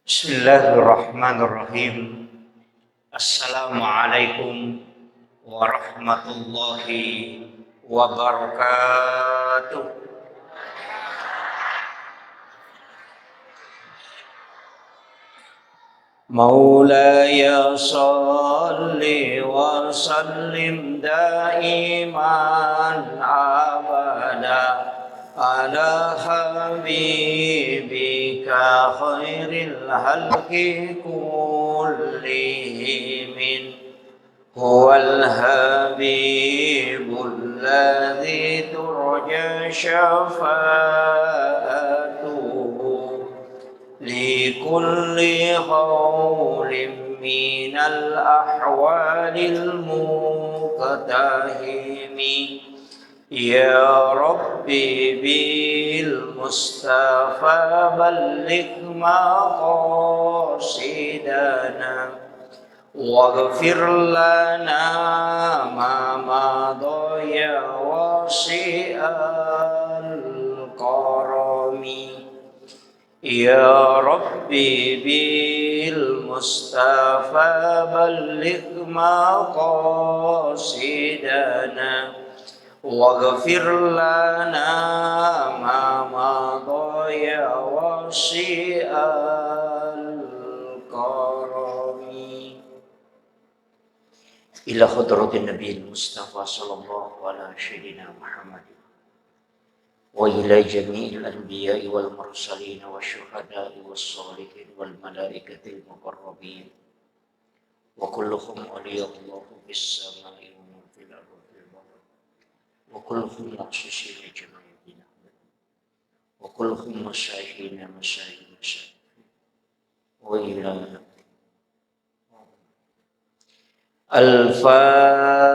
Bismillahirrahmanirrahim. Assalamualaikum warahmatullahi wabarakatuh. Maulaya salli wa sallim daiman abada ala habibika khairil halqi kullihim huwal habibul ladzi turja syafa'atuhu likulli qawlin minal ahwalil muqtahimi. Ya Rabbi bil Mustafa balligh maqasidana waghfir lana ma madha ya wasi'al karami. Ya Rabbi bil Mustafa balligh maqasidana waghfir lana ma madha ya wasi'al karami. Ila hadratin Nabi Mustafa sallallahu alaihi sayyidina Muhammad wa ila jami'il anbiya'i wal mursalin wasyuhada'i wassalihin wal malaikatil muqarrabin wa kulluhum awliya'Allahu bis sama'i wa fil ardi وكلهم مخصوصين جميع الدين وكلهم مشايخين مشايخ وإلى الفاتحة.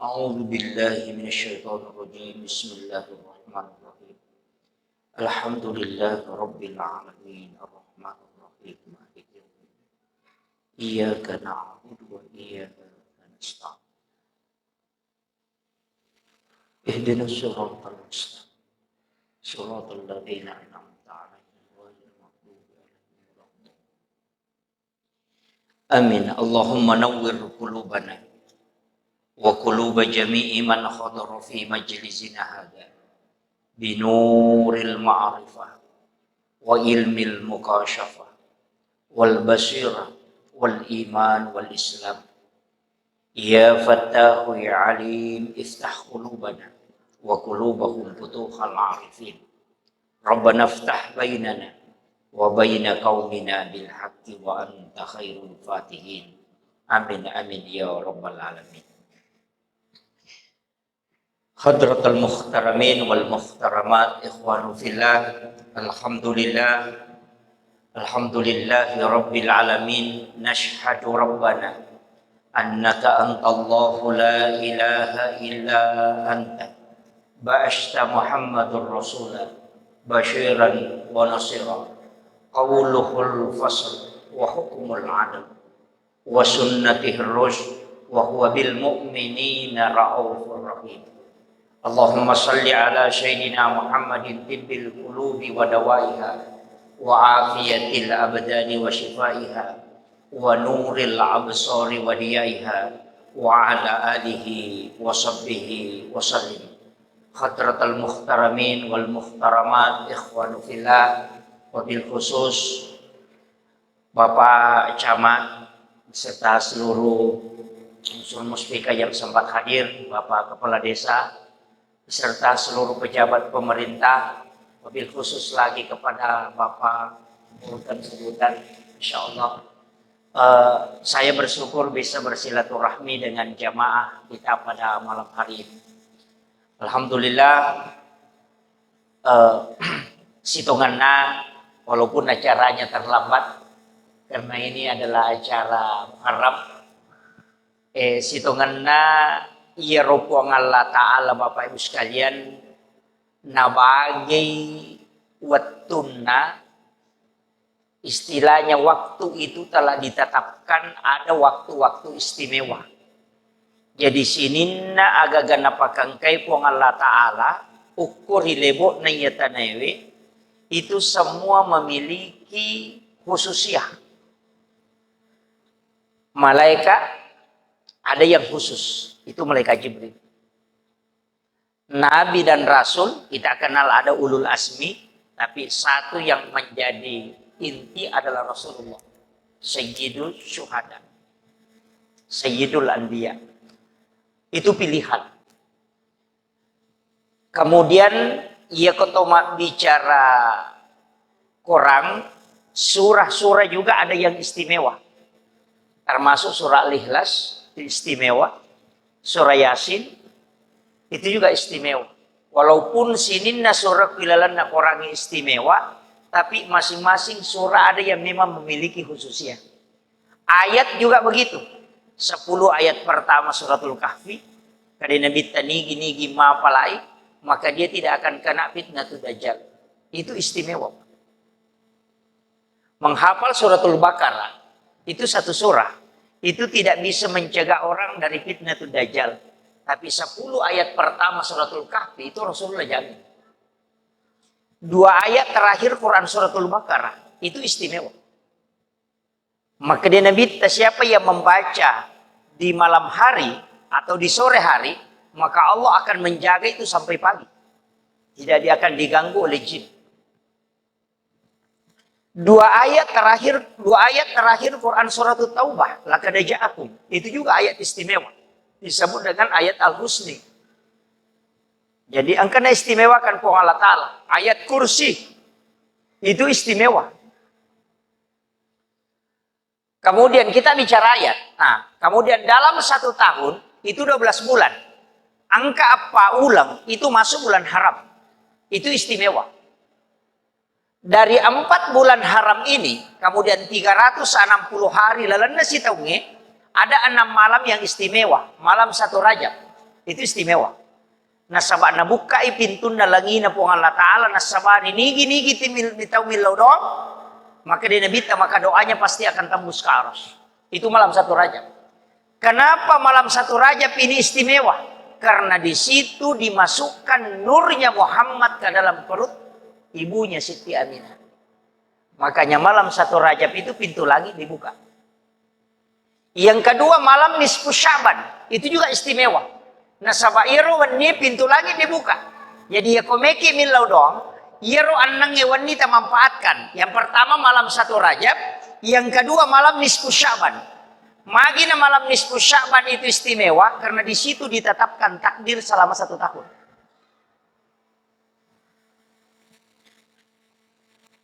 أعوذ بالله من الشيطان الرجيم. بسم الله الرحمن الرحيم. الحمد لله رب العالمين الرحمن الرحيم مالك يوم الدين إياك نعبد وإياك نستعين اهدنا الصراط المستقيم صراط الذين أنعمت عليهم غير المغضوب عليهم ولا الضالين. آمين. اللهم نور قلوبنا وقلوب جميع من حضر في مجلسنا هذا بنور المعرفة وعلم المكاشفة والبصيرة والإيمان والإسلام. يا فتاح يا عليم افتح قلوبنا وقلوبهم فتوح العارفين. ربنا افتح بيننا وبين قومنا بالحق وأنت خير الفاتحين. آمين آمين يا رب العالمين. حضرة المحترمين والمحترمات إخوان في الله. الحمد لله رب العالمين. نشهد ربنا أنك أنت الله لا إله إلا أنت بعثت محمد رسولا بشيرا ونصيرا قوله الفصل وحكم العدل وسنته الرشد وهو بالمؤمنين رؤوف رحيم. اللهم صل على سيدنا محمد طب القلوب ودوائها وعافية الأبدان وشفائها ونور الأبصار وديائها وعلى آله وصحبه وسلم. حضرة المحترمين والmuhtaramat ikhwan fillah, wabil khusus Bapak Camat beserta seluruh unsur muspika yang sempat hadir, Bapak Kepala Desa beserta seluruh pejabat pemerintah, wabil khusus lagi kepada Bapak sebutan insyaallah. Saya bersyukur bisa bersilaturahmi dengan jamaah kita pada malam hari ini. Alhamdulillah, situnganna walaupun acaranya terlambat karena ini adalah acara Muharram. Situnganna iya rupuang Allah Ta'ala Bapak Ibu sekalian nabagi wattunna. Istilahnya waktu itu telah ditetapkan ada waktu-waktu istimewa. Jadi sininna aga ganapakan kay po Allah Ta'ala ukur hilebo na yatanawe itu semua memiliki memiliki khususiyah. Malaikat ada yang khusus, itu malaikat Jibril. Nabi dan Rasul kita kenal ada ulul asmi, tapi satu yang menjadi inti adalah Rasulullah, Sayyidul Syuhada, Sayyidul Anbiya. Itu pilihan. Kemudian ia ketoma bicara Quran, surah-surah juga ada yang istimewa. Termasuk surah Al-Ikhlas istimewa, surah Yasin itu juga istimewa. Walaupun sininna surah kilalanna Quran istimewa, tapi masing-masing surah ada yang memang memiliki khususnya. Ayat juga begitu. 10 ayat pertama suratul Kahfi, kada nabi tanigi ma palai, maka dia tidak akan kena fitnatul dajjal. Itu istimewa. Menghafal suratul Baqarah itu satu surah, itu tidak bisa mencegah orang dari fitnatul dajjal. Tapi 10 ayat pertama suratul Kahfi itu Rasulullah jamin. 2 ayat terakhir Quran suratul Baqarah itu istimewa. Maka dia Nabi, siapa yang membaca di malam hari atau di sore hari, maka Allah akan menjaga itu sampai pagi. Tidak dia akan diganggu oleh jin. 2 ayat terakhir Quran suratul Taubah, laqad ja'akum. Itu juga ayat istimewa. Disebut dengan ayat Al-Husni. Jadi angkana istimewakan po Allah Ta'ala. Ayat kursi itu istimewa. Kemudian kita bicara ayat. Nah, kemudian dalam 1 tahun itu 12 bulan. Angka apa ulang itu masuk bulan haram. Itu istimewa. Dari 4 bulan haram ini, kemudian 360 hari lalana si taunge, ada 6 malam yang istimewa. Malam 1 Rajab. Itu istimewa. Nasabak nabukai pintu nalangina po Allah Ta'ala. Nasabak nigi timil mitau milau doang. Maka dia nabita, maka doanya pasti akan tembus ke aras. Itu malam 1 Rajab. Kenapa malam 1 Rajab ini istimewa? Karena di situ dimasukkan nurnya Muhammad ke dalam perut ibunya Siti Aminah. Makanya malam 1 Rajab itu pintu langit dibuka. Yang kedua malam nisfu Syaban, itu juga istimewa. Nasabairu wani pintu langit dibuka. Jadi ya komeki milau dong, yero annang wani ta manfaatkan. Yang pertama malam 1 Rajab, yang kedua malam nisfu Syaban. Magina malam nisfu Syaban itu istimewa karena di situ ditetapkan takdir selama 1 tahun.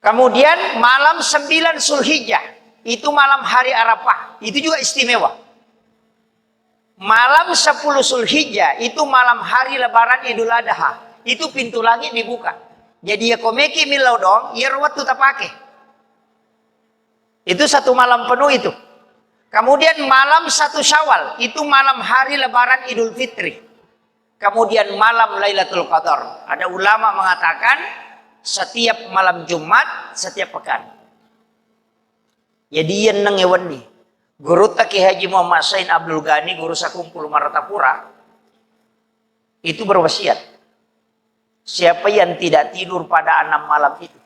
Kemudian malam 9 Zulhijjah, itu malam hari Arafah, itu juga istimewa. Malam 10 Zulhijjah, itu malam hari Lebaran Idul Adha, itu pintu langit dibuka. Jadi ya komeki milau dong, ya rawat tu tapake. Itu 1 malam penuh itu. Kemudian malam 1 Syawal, itu malam hari Lebaran Idul Fitri. Kemudian malam Lailatul Qadar. Ada ulama mengatakan setiap malam Jumat, setiap pekan. Jadi yang nang nih. Guru Taki Haji Muhammad Sain Abdul Ghani, guru sakumpul Maratapura, itu berwasiat. Siapa yang tidak tidur pada 6 malam itu.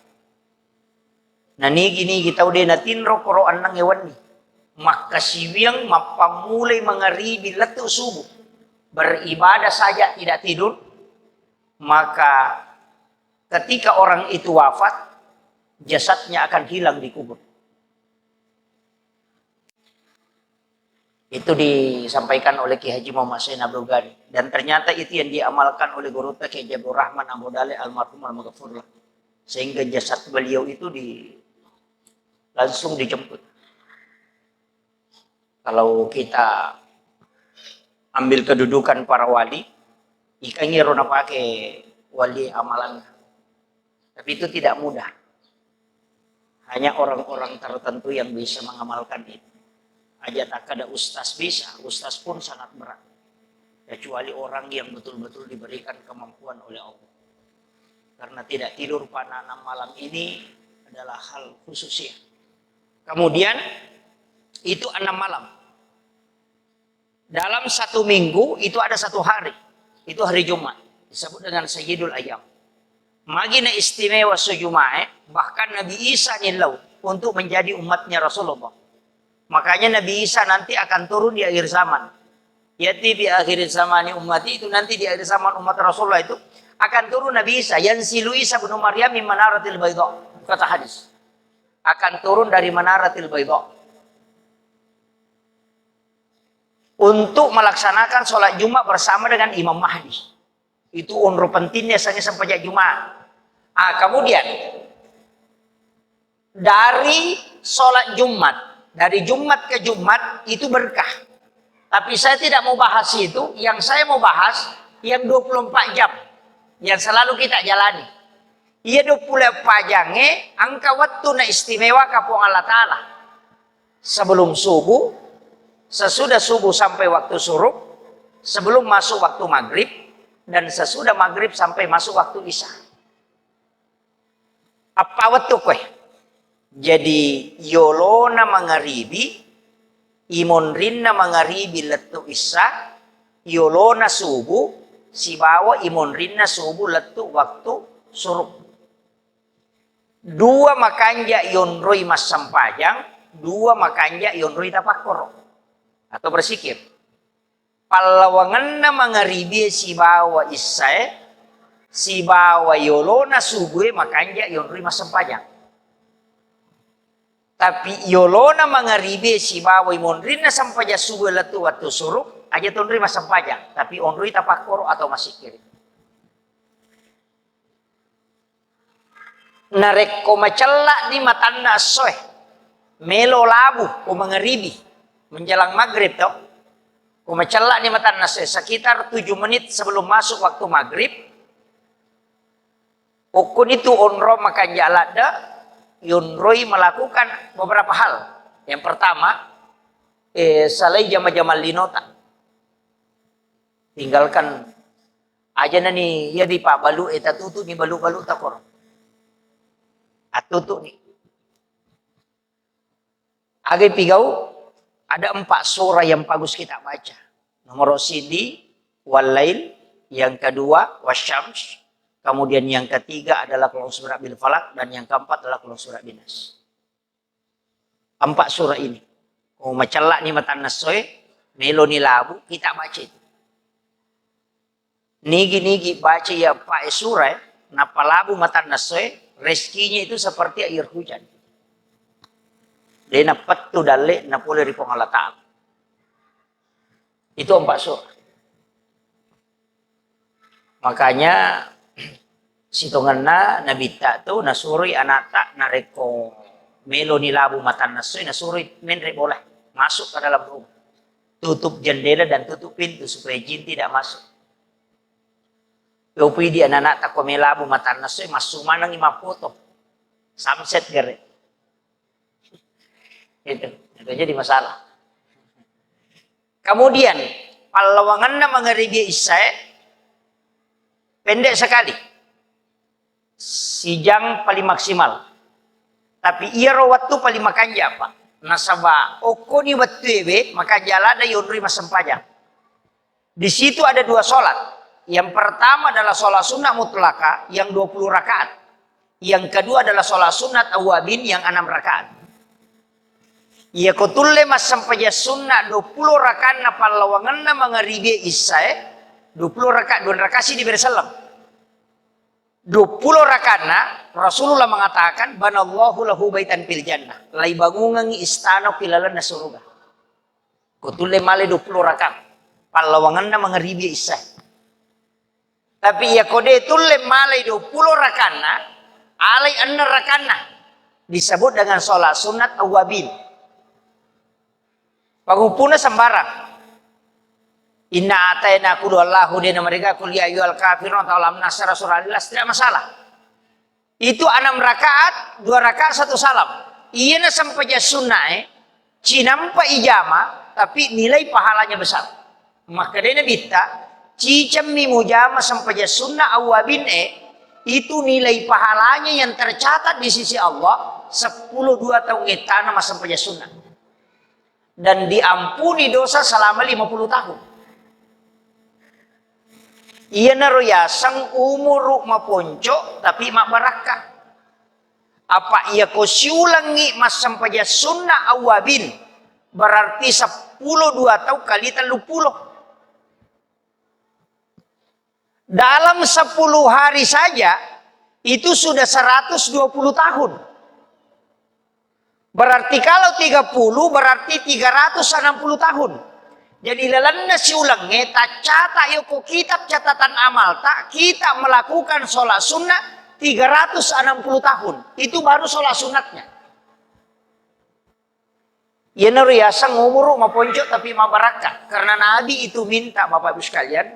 Nah gini kita udah natin rokoro anang nih. Maka siwiang mapamulai mengeribi letuk subuh. Beribadah saja tidak tidur. Maka ketika orang itu wafat, jasadnya akan hilang di kubur. Itu disampaikan oleh Ki Haji Muhammad Sain Abdul Ghani. Dan ternyata itu yang diamalkan oleh Guru Ki Jabur Rahman Abu Dale almarhum al-Maghfurlah. Sehingga jasad beliau itu langsung dijemput. Kalau kita ambil kedudukan para wali, ikan rona pakai wali amalan. Tapi itu tidak mudah. Hanya orang-orang tertentu yang bisa mengamalkan itu. Aja tak ada ustaz bisa, ustaz pun sangat berat. Kecuali orang yang betul-betul diberikan kemampuan oleh Allah. Karena tidak tidur pada 6 malam ini adalah hal khususnya. Kemudian itu 6 malam. Dalam 1 minggu itu ada 1 hari. Itu hari Jumat. Disebut dengan Sayyidul Ayyam. Magina istimewa sejumae, bahkan Nabi Isa nilau untuk menjadi umatnya Rasulullah. Makanya Nabi Isa nanti akan turun di akhir zaman. Yati di akhir zaman umat itu, nanti di akhir zaman umat Rasulullah itu akan turun Nabi Isa. Yanzilu Isa bin Maryam min manaratil baydha. Kata hadis. Akan turun dari manaratil baydha. Untuk melaksanakan sholat Jumat bersama dengan Imam Mahdi. Itu unru pentingnya sampai Jumat. Kemudian dari sholat Jumat, dari Jumat ke Jumat itu berkah. Tapi saya tidak mau bahas itu. Yang saya mau bahas yang 24 jam yang selalu kita jalani. Ia 24 jamnya angka waktu na istimewa kapung Allah Ta'ala. Sebelum subuh, sesudah subuh sampai waktu surup, sebelum masuk waktu maghrib, dan sesudah maghrib sampai masuk waktu isya. Apa waktu kue? Jadi yolona mangaribi, imonrinna mangaribi letu isya, yolona subuh, si bawa imonrinna subuh letu waktu surup. Dua makanja yonroi mas sampajang, dua makanja yonroi tapakor atau bersikir. Palawanganna mangaribi si bawa isya, si bawa yolona subuh makanja yonroi mas sampajang. Tapi yolona mangaribe si bawa imonrina sampaja subuh letu waktu surup aja tonri mas sampajang. Tapi onrui tapakoro atau masikir. Narek ko macella di matanna soe. Melo labu ko mangaribi menjelang maghrib toh. Ko macella di matanna soe sekitar 7 menit sebelum masuk waktu maghrib. Ukun itu onro makan jalada. Yunroi melakukan beberapa hal. Yang pertama, salai jama-jama linota. Tinggalkan aja nani ya di pak balu eta tutu ni balu-balu takor. Atutu ni. Agai pigau ada 4 surah yang bagus kita baca. Nomor sidi, walail, yang kedua wasyams. Kemudian yang ketiga adalah Qul A'udzu Birabbil Falaq dan yang keempat adalah Qul A'udzu Birabbin Nas. 4 surah ini. Mau macelak ni matan nasoe, melo ni labu, kita baca itu. Nigi-nigi baca ya pak surah, napa labu matan nasoe, rezekinya itu seperti air hujan. Dia napat tu dalek, napole ripong Allah Ta'ala. Itu 4 surah. Makanya sitonganna nabi tak tu nasuri anak tak nareko melo ni labu matan nasui nasuri menre boleh masuk ke dalam rumah. Tutup jendela dan tutup pintu supaya jin tidak masuk. Yopi di anak tak melabu matan nasui masuk mana 5 foto. Samset gere. Itu jadi masalah. Kemudian palawanganna mangaribi isya pendek sekali. Sijang paling maksimal. Tapi ia waktu paling makanja apa? Nasaba oko ni waktu ebe makanja ada yonri masempajang. Di situ ada 2 sholat. Yang pertama adalah sholat sunnah mutlaka yang 20 rakaat. Yang kedua adalah sholat sunat awabin yang 6 rakaat. Ia kotulle masampaja sunnah 20 rakaat na palawanganna mangaribe isya 20 rakaat 2 rakaat di bersalam. 20 rakaat Rasulullah mengatakan banallahu lahu baitan fil jannah. Lai bangungan istana pilalan na surga. Kutulle male 20 rakaat. Palawanganna mangaribi isya. Tapi ya kode tulle male 20 rakaat alai 6 rakaat disebut dengan sholat sunat awabin. Pagupuna sembarang. Inna atayna kudu Allahu dina mereka kuliah ayyuhal kafirun atau lam nasara surah Al-Ikhlas tidak masalah. Itu 6 rakaat, 2 rakaat 1 salam. Iya na sampai sunnah cinampa ijama tapi nilai pahalanya besar. Maka dia bita cicam mi mujama sampai sunnah awabin itu nilai pahalanya yang tercatat di sisi Allah 10 2 tahun etana mas sampai sunnah. Dan diampuni dosa selama 50 tahun. Iya naroya sang umur maponco tapi mak barakah. Apa ia ko siulangi mas sampaja sunnah awabin. Berarti 10 atau kali 30. Dalam 10 hari saja itu sudah 120 tahun. Berarti kalau 30 berarti 360 tahun. Jadi lalanda siulangnya tak catat yoko kitab catatan amal tak kita melakukan sholat sunnah 360 tahun. Itu baru sholat sunatnya. Ya nariasa ngumuru ma ponco tapi ma baraka. Karena Nabi itu minta Bapak Ibu sekalian,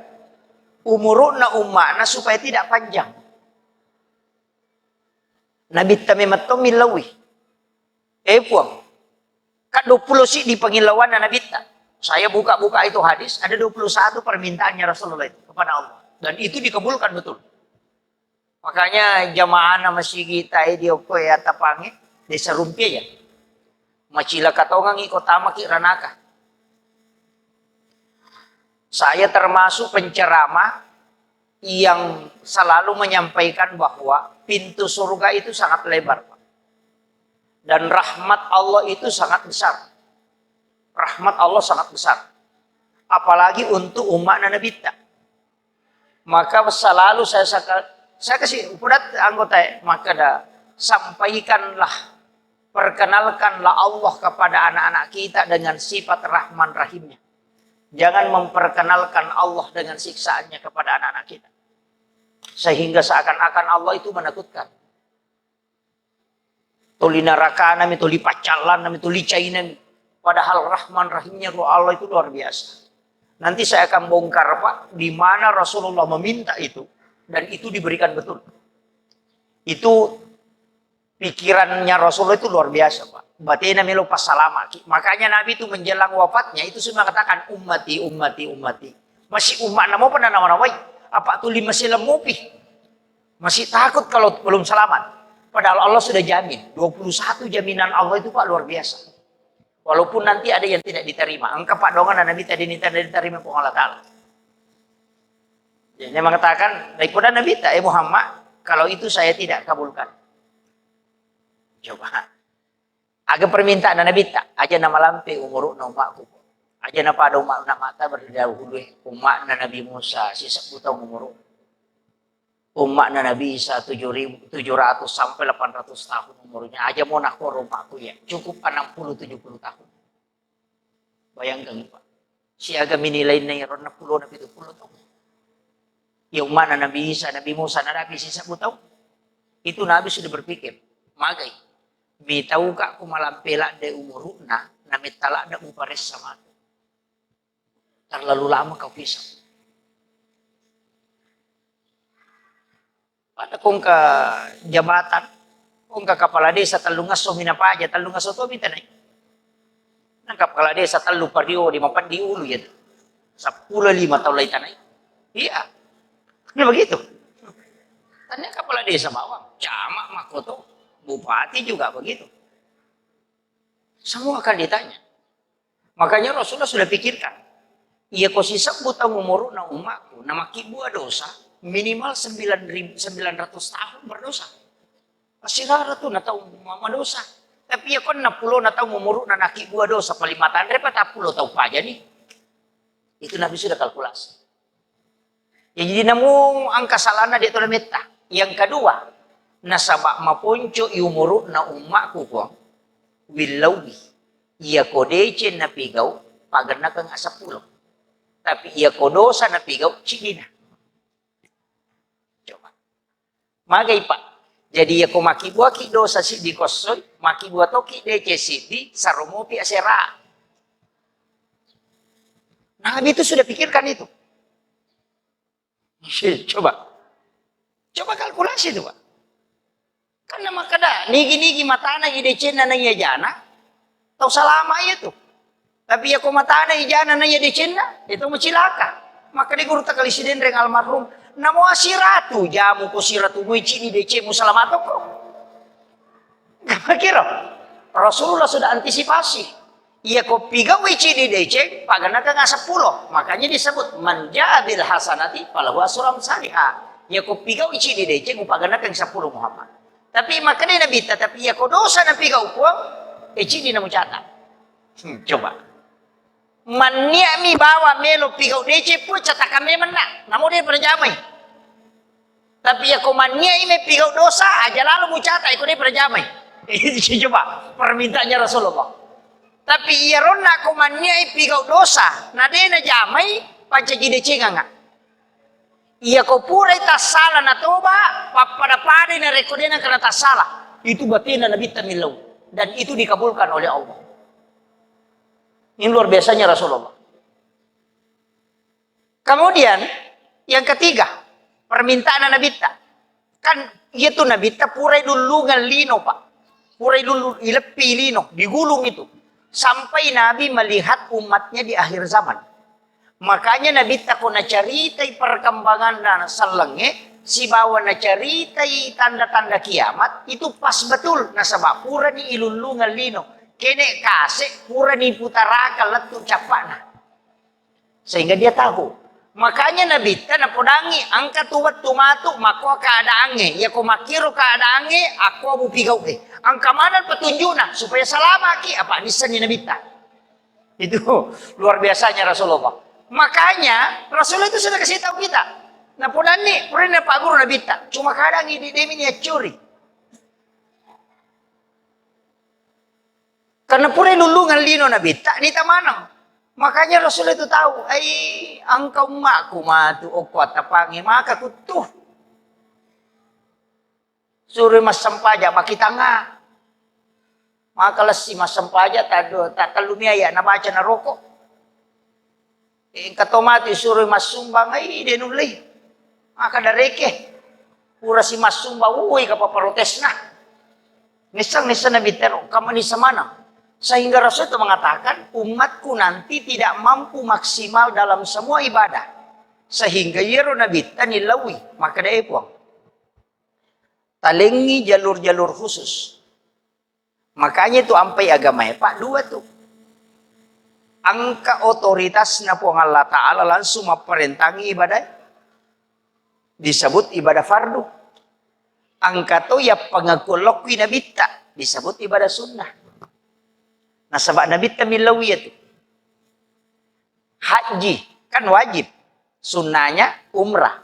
umuruna ummana supaya tidak panjang. Nabi tamimatto milawi. Puang. Kan 20 sih di pengilawan Nabi ta. Saya buka-buka itu hadis, ada 21 permintaannya Rasulullah itu kepada Allah. Dan itu dikabulkan betul. Makanya jamaah masih kita dioko ya tapange desa rumpia ya. Macila katongang ikut tamaki ranaka. Saya termasuk penceramah yang selalu menyampaikan bahwa pintu surga itu sangat lebar, Pak. Dan rahmat Allah itu sangat besar. Rahmat Allah sangat besar. Apalagi untuk umat Nabi kita. Maka selalu saya kasih udat anggota maka sampaikanlah, perkenalkanlah Allah kepada anak-anak kita dengan sifat Rahman Rahimnya. Jangan memperkenalkan Allah dengan siksaannya kepada anak-anak kita. Sehingga seakan-akan Allah itu menakutkan. Tuli narakana, tuli pacalan, tuli cainan. Padahal Rahman Rahimnya Allah itu luar biasa. Nanti saya akan bongkar Pak, di mana Rasulullah meminta itu. Dan itu diberikan betul. Itu pikirannya Rasulullah itu luar biasa Pak. Batina melo pas salama. Makanya Nabi itu menjelang wafatnya itu semua katakan ummati, ummati, ummati. Masih umat namo pernah nama-namai. Apa tuli masih lemupi. Masih takut kalau belum selamat. Padahal Allah sudah jamin. 21 jaminan Allah itu Pak luar biasa. Walaupun nanti ada yang tidak diterima. Engkau Pak dongan Nabi tadi tidak diterima pun Allah Ta'ala. Dia mengatakan, daripada Nabi tak Muhammad, kalau itu saya tidak kabulkan. Coba. Agak permintaan Nabi tak. Aja nama lampe umuruk na umakku. Aja na pada umak na mata berdahulu. Umak na Nabi Musa, sisa butang umuruk. Umat Nabi Isa 700 sampai 800 tahun umurnya. Aja mau nak umakku ya. Cukup 60-70 tahun. Bayangkan Pak. Si agak minilai na yaron na 10 70 tahun. Ya umat Nabi Isa, Nabi Musa, Nabi sisa butang. Itu Nabi sudah berpikir. Magai. Mitau ka kumalampela de umuruna. Namitala da upares sama. Terlalu lama kau pisah. Pada kung ke jabatan, kung ke kepala desa talungas so minapa aja, talungas so to minta naik. Nang kepala desa talu pario di mapan di ulu ya. 10-5 tahun lagi tanai. Iya. Ini begitu. Tanya kepala desa bawang, camat makoto, bupati juga begitu. Semua akan ditanya. Makanya Rasulullah sudah pikirkan. Ia kau sisa butang umur na umatku, nama kibua dosa. Minimal 900 tahun berdosa. Masih rara tuh na tahu mama dosa. Tapi ya kan na pulo na tahu umuruk na naki buah dosa palimatan repot pulo tahu pa aja nih. Itu Nabi sudah kalkulasi. Ya jadi namun angka salana di itu meta. Yang kedua, nasabak maponco iumuruk na umakku ko wilawi. Ia kodece na pigaw pagar na kang asa pulo. Tapi ia kodosa na pigaw cikina. Magai Pak. Jadi aku maki buah ki dosa si di kosoy, maki buah toki dece si di saromopi asera. Nabi itu sudah pikirkan itu. Coba kalkulasi itu Pak. Karena makada nigi matana idece na iya jana, tau salama itu. Tapi aku matana ijana na iya decena, itu macilaka. Maka di guru takali siden reng almarhum. Namo asiratu jamu ko siratu mo cini dece mo salamato ko. Kira Rasulullah sudah antisipasi. Ia ko pigaw cini dece pagana ka nga 10. Makanya disebut manjabil hasanati falahu asram salihah. Ia ko pigaw cini dece mo pagana ka 10 Muhammad. Tapi makanya nabi tapi ya ko dosa na pigaw ko, cini na mo chata. Coba. Mania mi bawa melo pigaw dece po chata kami man na. Namo din perjamay. Tapi ya ko mania ime pigaw dosa aja lalu mo chata iko din perjamay. Coba permintaannya Rasulullah. Tapi iya ron na ko mania pigaw dosa na din na jamay panca dece nga. Iya ko pura tas salah na toba pada na rekodena karena tas salah. Itu batina nabi tamilau dan itu dikabulkan oleh Allah. Ini luar biasanya Rasulullah. Kemudian yang ketiga, permintaan nabi kan itu nabi pura dulu lino pak. Pura dulu ilepi lino digulung itu sampai nabi melihat umatnya di akhir zaman. Makanya Nabi tako na caritai perkembangan dan salenge, si bawa na caritai tanda-tanda kiamat, itu pas betul. Na sabab pura ni ilulungan lino, kene kase pura ni putaraka letu capana. Sehingga dia tahu. Makanya Nabi na podangi angka tuwat tumatu mako keadaannya. Ya ko makiro keadaannya, aku abu pigaw ke. Angka mana petunjukna supaya selama ki apa nisan ni Nabi ta. Itu luar biasanya Rasulullah. Makanya Rasulullah itu sudah kasih tahu kita. Nah punan nih, pernah Pak Guru Nabi tak. Cuma kadang ini demi curi. Karena pura lulungan lino Nabi tak ni tamanang. Makanya Rasulullah itu tahu. Engkau makku matu okuat tapangi maka kutuh. Suruh mas sempaja baki tangga. Maka lesi mas sempaja tak telumia ya na baca na rokok. Katomati suruh mas sumbang ay denulay. Maka dareke. Pura si mas sumbang uy kapaprotes na. Nisang na bitero kamu ni samana. Sehingga Rasul itu mengatakan umatku nanti tidak mampu maksimal dalam semua ibadah. Sehingga yero nabi tanilawi maka dai puang. Talengi jalur-jalur khusus. Makanya itu ampai agama Pak dua tuh. Angka otoritas na po Allah Ta'ala langsung memperintangi ibadah. Disebut ibadah fardu. Angka to ya pengakulokwi nabita. Disebut ibadah sunnah. Nah sebab nabita milawi itu. Haji. Kan wajib. Sunnahnya umrah.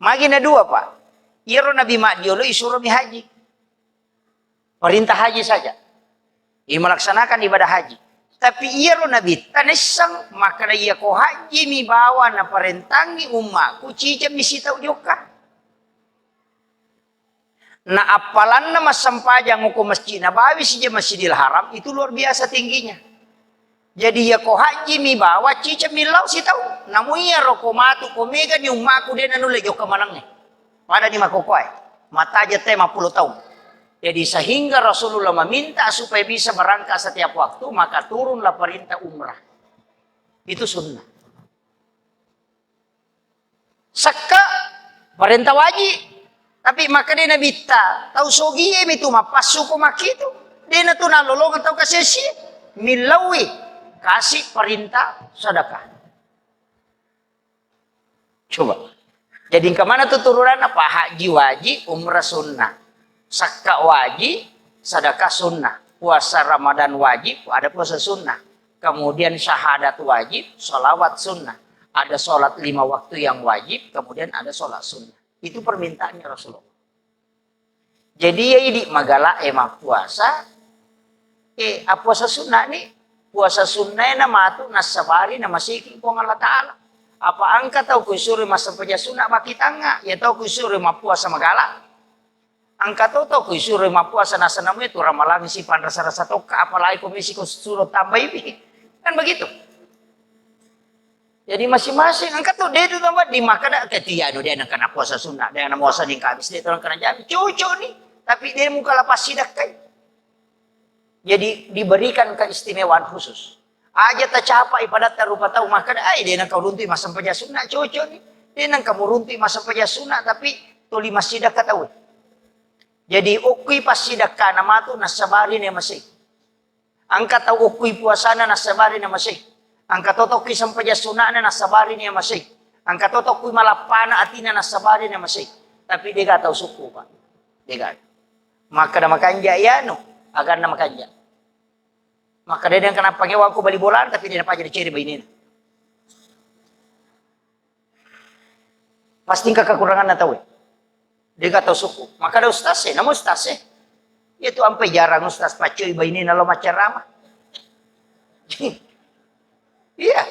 Magina dua Pak. Iro Nabi Ma'diolo isuruh mi haji. Perintah haji saja. Ia melaksanakan ibadah haji. Tapi iya ro nabi tanesang maka iya ko haji mi bawa na parentangi ummaku cica misi tau juga. Na apalan na masampajang ko masjid na bawi si Masjidil Haram itu luar biasa tingginya. Jadi iya ko haji mi bawa cica milau si tau. Namu iya ro ko matu ko mega ni ummaku den anu lejo kamanangnya. Pada di makokoy. Mata aja teh 50 tahun. Jadi sehingga Rasulullah meminta supaya bisa berangkat setiap waktu, maka turunlah perintah umrah. Itu sunnah. Saka perintah wajib. Tapi maka dia nabi tahu sogi itu mapasu ko makitu. Dia tu nalolongan tahu kasih milawi kasih perintah sedekah. Coba. Jadi kemana tuh turunan apa? Haji wajib, umrah sunnah. Sakka wajib, sedekah sunnah. Puasa Ramadan wajib, ada puasa sunnah. Kemudian syahadat wajib, sholawat sunnah. Ada sholat 5 waktu yang wajib, kemudian ada sholat sunnah. Itu permintaannya Rasulullah. Jadi ya ini magala emang puasa. Puasa sunnah nih. Puasa sunnah nama tu nasabari nama siki kong Allah Ta'ala. Apa angka tahu kusuri masa peja sunnah baki tangga. Ya tahu kusuri ma puasa magala. Angka tahu kusuri ma puasa nasa namu itu ramalan si pan rasa-rasa toka. Apalagi komisi suruh tambah ini. Kan begitu. Jadi masing-masing angka tuh dia itu tambah dimakan ketia dia nak kena puasa sunnah. Dia nak puasa di kabis dia orang kena jami. Cucu nih. Tapi dia muka lepas sidak kai. Jadi diberikan keistimewaan khusus. Aja tak capai pada tarupa tahu makan. Dia nak kau runti masa peja sunnah cucu nih. Dia nak kamu runti masa peja sunnah tapi tuli masjid kata tahu. Jadi ukui pas sidak nama tu nasabari ni masih. Angkat tahu ukui puasana nasabari ni masih. Angkat totoki sampai sunnah na nasabari ni masih. Angkat totoki malapana atina nasabari ni masih. Tapi dia gak tahu suku Pak. Dia gak. Maka na makanja ya no, agar na makanja. Maka dia yang kena panggil aku bali bolaan tapi dia apa jadi ciri begini. Pasti kekurangan na tahu. Dia gak tahu suku. Maka ada ustaz nama ustaz itu sampai jarang ustaz pacuy begini nalo macam ramah. Iya.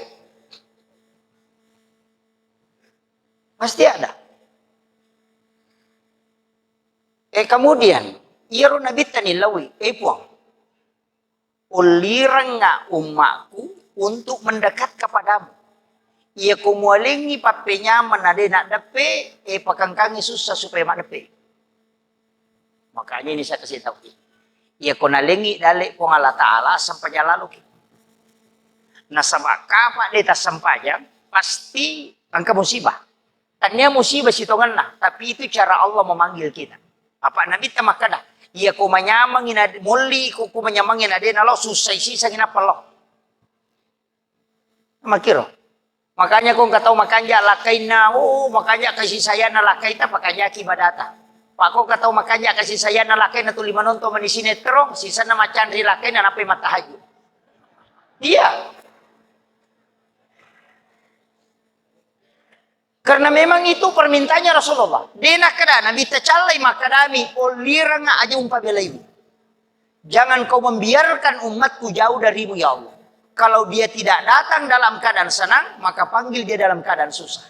Pasti ada. Kemudian, iro nabita nilawi, puang. Ulirang nga umaku untuk mendekat kepadamu. Ia kumualingi papenya menade nak depe, pakangkangi susah supaya mak depe. Makanya ini saya kasih tahu. Ia kunalingi dalik pong Allah Ta'ala sampai lalu. Nah sama kapak deta sampajang, pasti angka musibah. Tanya musibah sitongan lah, tapi itu cara Allah memanggil kita. Apa nabi tamakada? Ia ko manyamangin ade muli ko manyamangin ade nalo susah sisa ginapa lo. Makiro. Makanya kung kataw makanya lakay na makanya kasih saya na lakay ta pakanya kibadata. Pak ko kataw makanya kasih saya na lakay na tulimanon to manisinetron sisa na macandri lakay na napay matahayo. Iya. Karena memang itu permintaannya Rasulullah. Dena kada nabi tacalai makadami olirang aja umpabelaimu. Jangan kau membiarkan umatku jauh darimu ya Allah. Kalau dia tidak datang dalam keadaan senang, maka panggil dia dalam keadaan susah.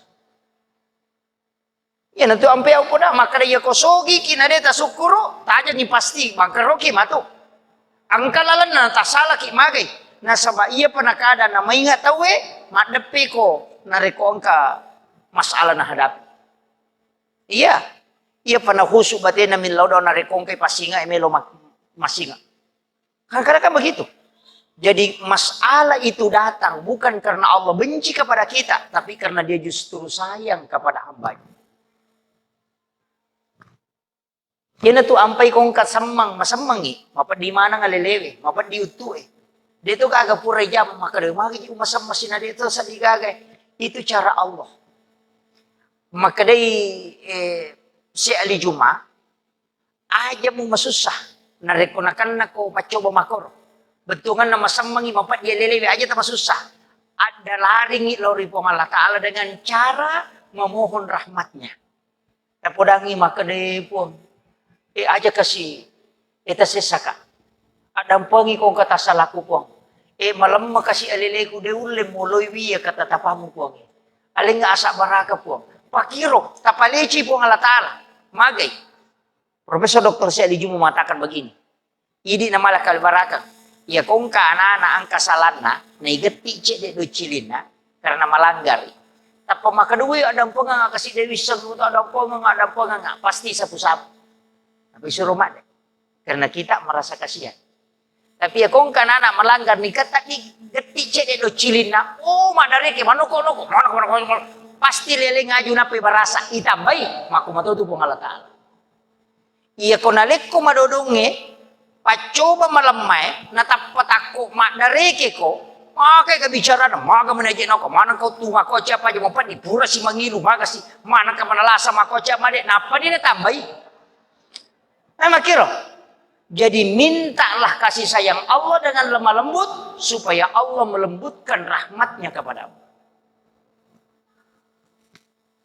Ya nanti ampe aku dah maka dia kosogi kina dia tasukuro, taja ni pasti bangkaroki matu. Angkalalan na tasala ki magai. Na saba iya pernah keadaan na maingat tahu mak depe ko nareko angka masalah na hadapi. Iya. Ia pernah khusuk batin na min laudaw na rekong kay pasinga emelo masinga. Kadang-kadang begitu. Jadi masalah itu datang bukan karena Allah benci kepada kita, tapi karena dia justru sayang kepada hambanya. Yan tu ampay kong kasamang masamangi, mapat di mana ngalelewe, mapat di utu Dito kaga pura jam maka de magi umasam masina dito sa digagay. Itu cara Allah. Maka day si Ali Juma aja mo masusah narekonakan na ko pacoba makor bentungan na masamangi mapat dia lelewe aja tak masusah ada laring lori po Allah Ta'ala dengan cara memohon rahmatnya tapodangi maka day po aja kasih eta sesaka ada pengi kong kata salaku po malam makasih aleleku de ulle moloy wiya kata tapamu po aling nga asa baraka po pakiro, tapalici po ang Allah Ta'ala. Magay. Profesor Dr. Syali Jumu mengatakan begini. Idi na malakal barakang. Ya kung kaana ang kasalan na igati cek de docilin na karena malanggar. Tapos makaduwi ada po nga kasi dewi sagot ada po nga pasti sapu-sapu. Tapi suruh mak karena kita merasa kasihan. Tapi ya kung kaana malanggar ni kata igati cek de docilin na madari ke manoko pasti lele ngaju napi barasa itambai maku matutu pong Allah Ta'ala. Iya ko nalik ko madodonge pacoba malamay natapat ako madareke ko makay kabicara na maga manajin ako manang kau tunga ko siapa aja mapan di pura si mangilu maga si manang ka manalasa mako siapa made napa dia tambay. Makiro. Jadi mintalah kasih sayang Allah dengan lemah lembut supaya Allah melembutkan rahmatnya kepadamu.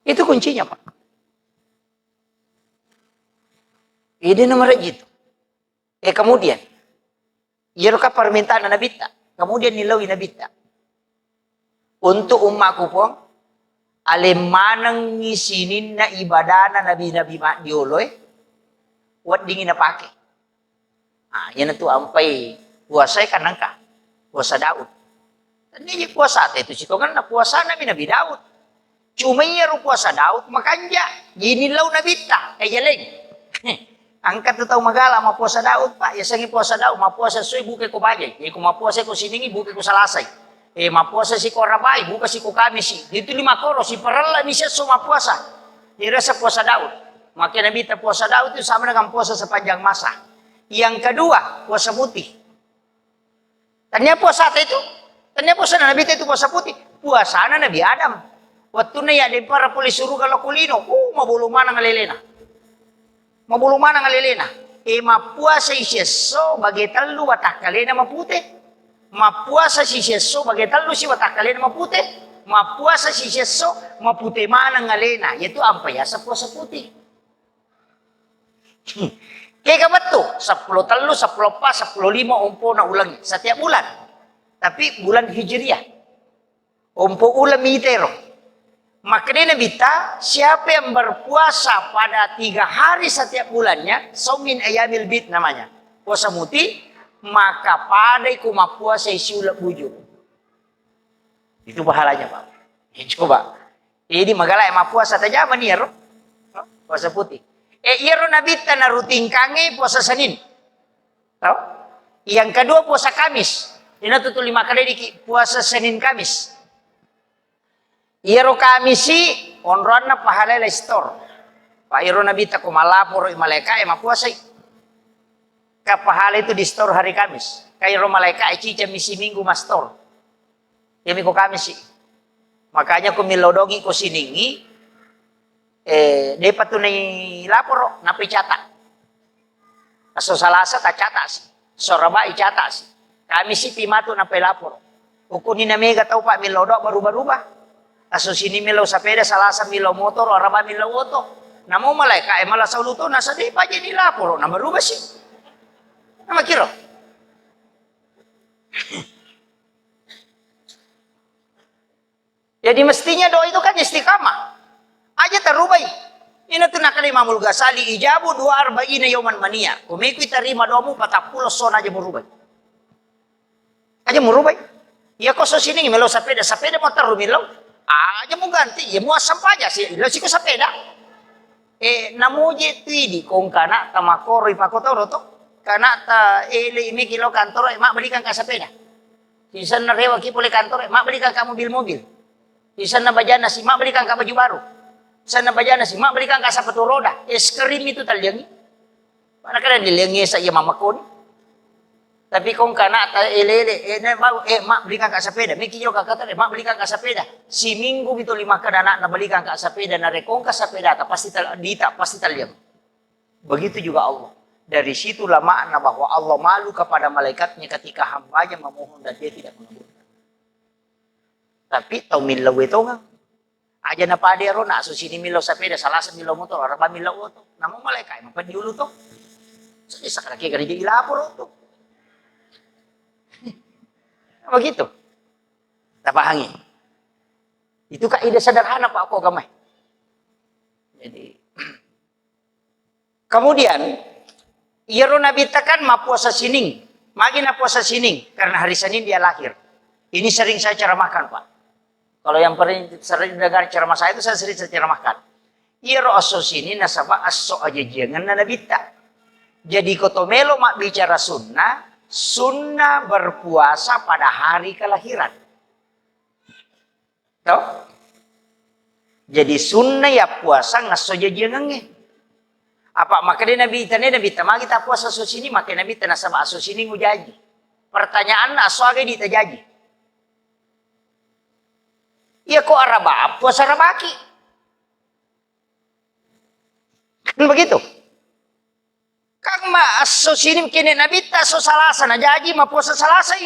Itu kuncinya Pak. Ini nomor itu. Kemudian, Yeruka permintaan Nabi ta. Kemudian nilawi Nabi ta. Untuk umatku pun, alemanang ngisinin na ibadah na Nabi-Nabi dioloy, wat dingin na pake. Yan itu ampai puasa kanang ka. Puasa Daud. Tadi puasa itu sih kan na puasa Nabi Daud. Cuma iya puasa Daud makanya ginilaw na bita jaling. Angkat tahu magala ma puasa Daud Pak ya sangi puasa Daud ma puasa soy buke ko bagay ko ma puasa ko siningi buke ko salasay ma puasa si ko rabay buka si ko kamisi dito 5 koro si parala ni siya ma puasa dirasa puasa Daud makanya na bita puasa Daud itu sama dengan puasa sepanjang masa. Yang kedua puasa putih. Tanya puasa itu tanya puasa Nabi itu puasa putih puasa Nabi Adam. Waktu na ya di para polis suruh kalau kulino, mabulu mana ngalilena. Mabulu mana ngalilena. mapuasa iseso bagai telu watakalena mapute. Mapuasa si seso bagai telu si watakalena mapute. Mapuasa si seso mapute mana ngalena. Yaitu ampayasa puasa putih. Kaya betul, 10 telu, 10 pas, 10 lima umpo na ulang setiap bulan. Tapi bulan Hijriah. Umpo ulang mitero. Makanya bita, siapa yang berpuasa pada 3 hari setiap bulannya, saumin ayamil bid namanya. Puasa muti, maka padai kuma puasa isi ulap bujur. Itu pahalanya, Pak. Coba. Ini magala yang puasa saja maniero. Puasa putih. Iro nabita na rutin kange puasa Senin. Tahu? Yang kedua puasa Kamis. Ini tuh 5 kali di puasa Senin Kamis. Iro Kamisi onron na pahala la store. Pak iro nabita ko malapor maleka puasa. Ka pahala itu di store hari Kamis. Kay iro maleka cica misi minggu mas store. Yami ko Kamisi. Makanya ko milodongi ko siningi. Dapat tuh nih lapor napi catat. Aso salasa tak catat sih. Sorabai catat sih. Kami sih pimatu napi lapor. Ukunin na mega tau Pak milodok berubah-ubah. Aso sini milau sepeda salasa milau motor oraba milau oto. Namo malaika malah sauluto nasa di pa jadi lapor na berubah sih. Nama kira. Jadi mestinya doa itu kan istiqamah. Aja terubai. Ini tuh nak Imamul Ghazali ijabu 240 yauman mania. Kumiku terima doamu 40 son aja merubah. Aja merubah. Ya kok so sini milau sepeda motor milau. Aja mau ganti, ya mau asam aja sih. Lo sih kok sepeda. Namu je tuidi kong kana tamakoro ipakotoro to. Kana ta ini kilo kantor mak belikan ka sepeda. Sisan na rewa ki boleh kantor mak belikan ka mobil-mobil. Sisan na bajana si mak belikan ka baju baru. Sisan na bajana si mak belikan ka sepatu roda. Es krim itu talyangi. Mana kada dilengi sa iya mamakon. Tapi kung kana ta mak belikan ka sepeda, miki yo kakata mak belikan ka sepeda. Si minggu itu 5 kadana na belikan ka sepeda na rekong ka sepeda ta pasti pasti talyam. Begitu juga Allah. Dari situlah makna bahwa Allah malu kepada malaikatnya ketika hambanya memohon dan dia tidak mengabulkan. Tapi tau milaw itu nga. Aja na padero na so sini milaw sepeda, salasa milaw motor, araba milaw oto. Namo malaikat mapadiulo to. So isa ka kaya di ilapor to. Begitu. Tapahangi. Itu kaidah sederhana Pak kok gamay. Jadi kemudian iro nabitakan mapuasa sining. Magi na puasa sining karena hari Senin dia lahir. Ini sering saya ceramahkan Pak. Kalau yang sering dengar ceramah saya itu saya sering ceramahkan. Iro aso sini nasaba aso aja jangan na nabita. Jadi kotomelo mak bicara sunnah. Sunnah berpuasa pada hari kelahiran. Tahu? Jadi sunnah ya puasa ngasoja jenenge. Apa makanya Nabi tamagi kita puasa sini makanya Nabi tanasaba aso sini ngujaji. Pertanyaan aso aga ditajaji. Iya kok araba puasa rabaki. Kan begitu? Kang ma aso sinim kene Nabi ta so salasa na jaji ma puasa salasa.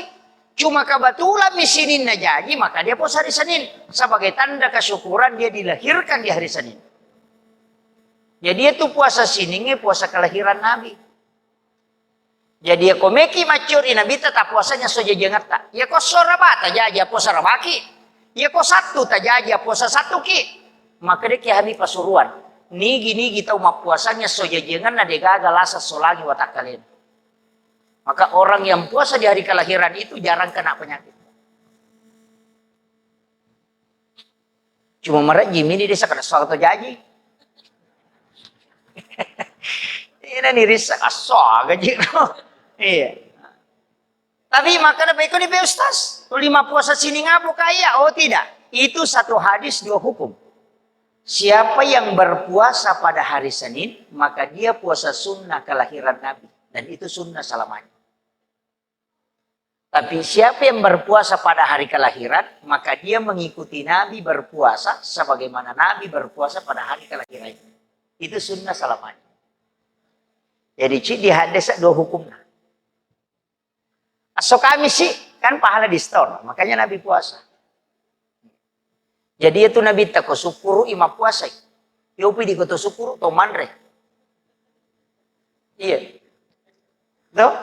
Cuma kebetulan misinin na jaji maka dia puasa hari Senin sebagai tanda kesyukuran dia dilahirkan di hari Senin. Jadi itu puasa sininge puasa kelahiran Nabi. Jadi ya komeki macuri Nabi tetap puasanya soja jengerta. Ya kok sorabata jaji puasa rabaki. Ya kok satu ta jaji puasa satu ki. Maka dia kihami pasuruan. Nigi tahu mah puasanya sojajengan na degaga lasa solagi watak kalian. Maka orang yang puasa di hari kelahiran itu jarang kena penyakit. Cuma mereka Jimmy desa kada soal atau jaji. Ini nih risak asal gaji. Iya. Tapi maka baik ni Ustaz. 5 puasa sini ngapu kaya? Oh tidak. Itu satu hadis 2 hukum. Siapa yang berpuasa pada hari Senin, maka dia puasa sunnah kelahiran Nabi. Dan itu sunnah selamanya. Tapi siapa yang berpuasa pada hari kelahiran, maka dia mengikuti Nabi berpuasa sebagaimana Nabi berpuasa pada hari kelahiran. Itu sunnah selamanya. Jadi ci di hadis dua hukumnya. So kami sih kan pahala di store, makanya Nabi puasa. Jadi itu Nabi tak sukuru ima puasa. Yopi di kota sukuru to manre. Iya. Tuh.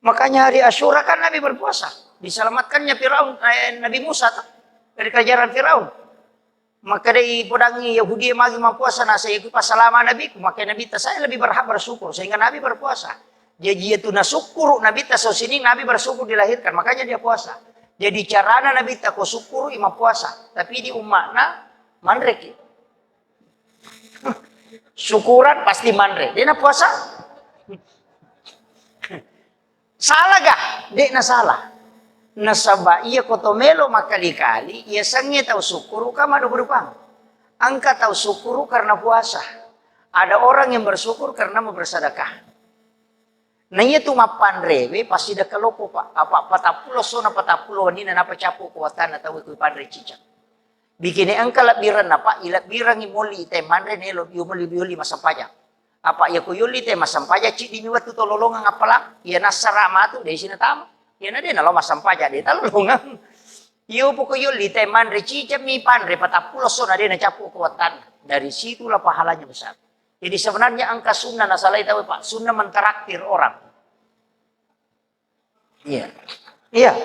Makanya hari Asyura kan Nabi berpuasa. Diselamatkannya Firaun, Nabi Musa dari kejaran Firaun. Maka dari podangi Yahudi yang magi puasa nasa ikut pasalama Nabi, maka Nabi saya lebih berhak bersyukur sehingga Nabi berpuasa. Jadi itu nasukuru Nabi so sini Nabi bersyukur dilahirkan, makanya dia puasa. Jadi carana Nabi ko syukur ima puasa, tapi di umatna mandrek. Syukuran pasti mandrek. Dia na puasa? Salah gak? Dia na salah. Nasaba iya kotomelo makali-kali, iya sangi tahu syukuru kama do berupang. Angka tahu syukuru karena puasa. Ada orang yang bersyukur karena mau bersedekah. Nah iya tuh mapan rewe pasti dah kelopo pak. Apa patapulo sona patapulo ni na napacapo kuatan atau ikut pandre cicak. Bikin angka labiran apa? Ilat birang imuli te mandre nelo yuli masampaja. Apa ya kuyuli te masampaja cik di miwat tu tololongan apalang. Iya nasarama tu dari sini tamu. Iya na dia nalo masampaja dia talolongan. Iyo poko yuli te mandre cicak mi pandre patapulo sona dia na capo kuatan. Dari situlah pahalanya besar. Jadi sebenarnya angka sunnah nasalai tahu Pak, sunnah menteraktir orang. Iya. Iya.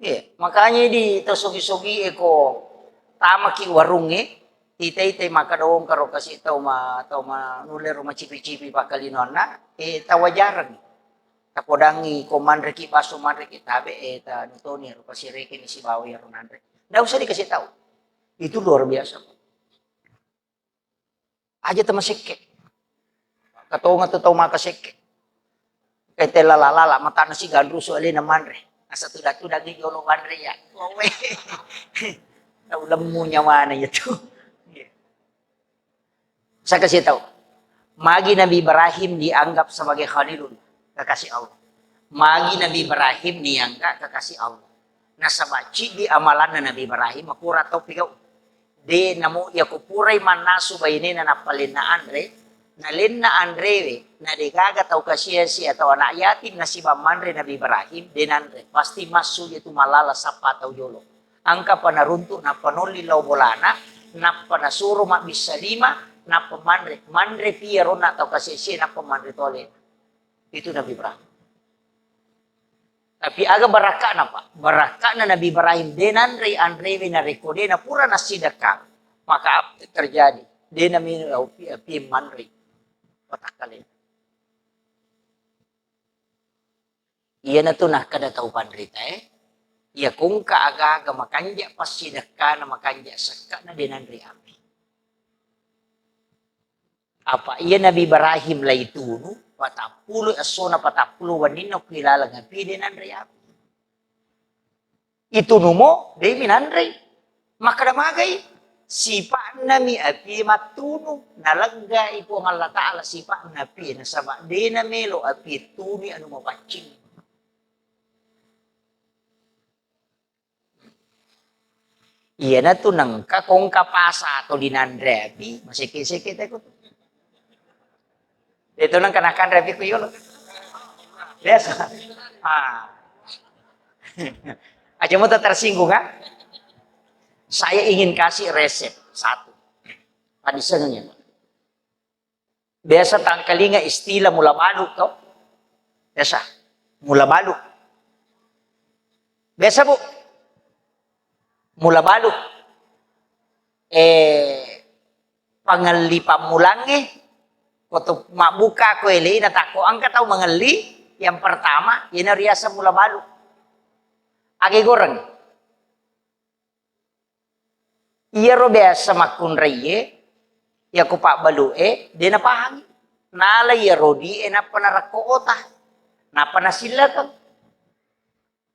Iya, makanya di tosogi-sogi eko tamaki warunge, ite maka doong karo kasi tau ma nuler rumah cipi-cipi pakalinona, tawajaran. Tapodangi komandre ki baso mandre ki tabe ta nutoni ro pasireke ni si bawi ro nandre. Nggak usah dikasih tahu. Itu luar biasa. Aja teman seke. Katonga tu tau maka seke. Kay telalala mata na si gandru so alin naman re. Asa tuda gi jolo mandre ya. Owe. Na ulam mo nya mana itu. Saya kasih tahu. Magi Nabi Ibrahim dianggap sebagai khalilun, kekasih Allah. Magi Nabi Ibrahim dianggap kekasih Allah. Nah sabaci di amalan Nabi Ibrahim akurat tau pigau. De namo ya kupuray manasu bayne na napalin na Andre nalin na Andre na degaga tau kasiya si atau anak yatim na si Bamandre Nabi Ibrahim den Andre pasti masuk itu malala sapa tau jolo angka panaruntu na panoli law bolana na panasuro mak bisa lima na mandre piero na tau kasiya si na pamandre tole itu Nabi Ibrahim. Tapi aga baraka na pa. Baraka na Nabi Ibrahim. Andre na rekode na pura na sidakang. Maka terjadi. Dena minulaw pi manri. Patakalin. Iya na to na kada tau pandrita Iya kung kaaga makanja pas sidaka na makanja saka na dinandri api. Apa iya Nabi Ibrahim la itunu. Patapulo asona patapulo wanino kilala nga pide nandre api. Itu numo de minandre. Makadamagay sipa nami api matunu nalagga ipo ang Allah Ta'ala sipa na api nasaba de na melo api tuni anu mapacing. Iya na to nang kakong kapasa to dinandre api masiki-siki ko. Itu nang kenakan repi kuyul. Biasa. Aja mau tersinggung kan? Saya ingin kasih resep satu. Tadi senengnya. Biasa tangkalinga istilah mula balu toh. Biasa. Mula balu. Biasa bu. Mula balu. Pangalipa mulange. Koto mabuka ko eli na tako angka tau mengali yang pertama ina riasa mula balu age goreng iya ro biasa makun reye ya ko pak balu de na pahang nala ya rodi na panarako ota na panasilakan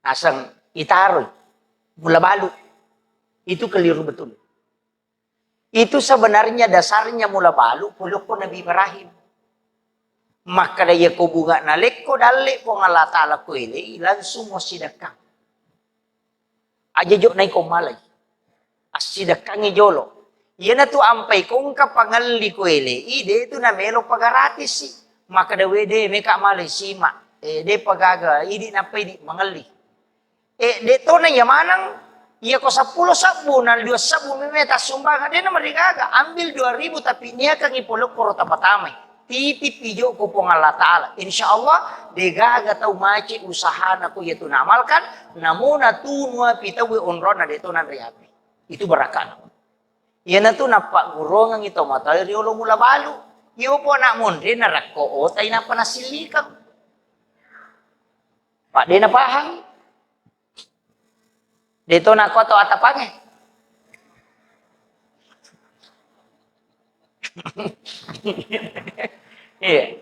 asang itaroy mula balu itu keliru betul. Itu sebenarnya dasarnya mula balu puloko Nabi Ibrahim. Maka daya ko bunga nalik ko dalik po nga Allah Ta'ala ko ili langsung mo sidakang. Aja jok na ko malay. As sidakang ijolo. Yan na to ampay kung kapangali ko ili. Ide ito na melo pagaratis si. maka da wede meka mali sima de pagaga idi napa idi mangali de to na yamanang iya ko 10 sabun al 2 sabun meta sumbangan de na marigaga ambil 2.000 tapi niya kang ipolok poro tapatamay tipi pijo ko po ng Allah Ta'ala insyaallah de gaga tau maci usaha na ko yaitu namalkan namuna tunwa pitawi onron na dito nan rihapi itu barakan yan na to napagurong ang ito matay riolo mula balo iyo po na mundre na rakko o tay na panasilikang pak de na pahang dito na ko to atapange iya.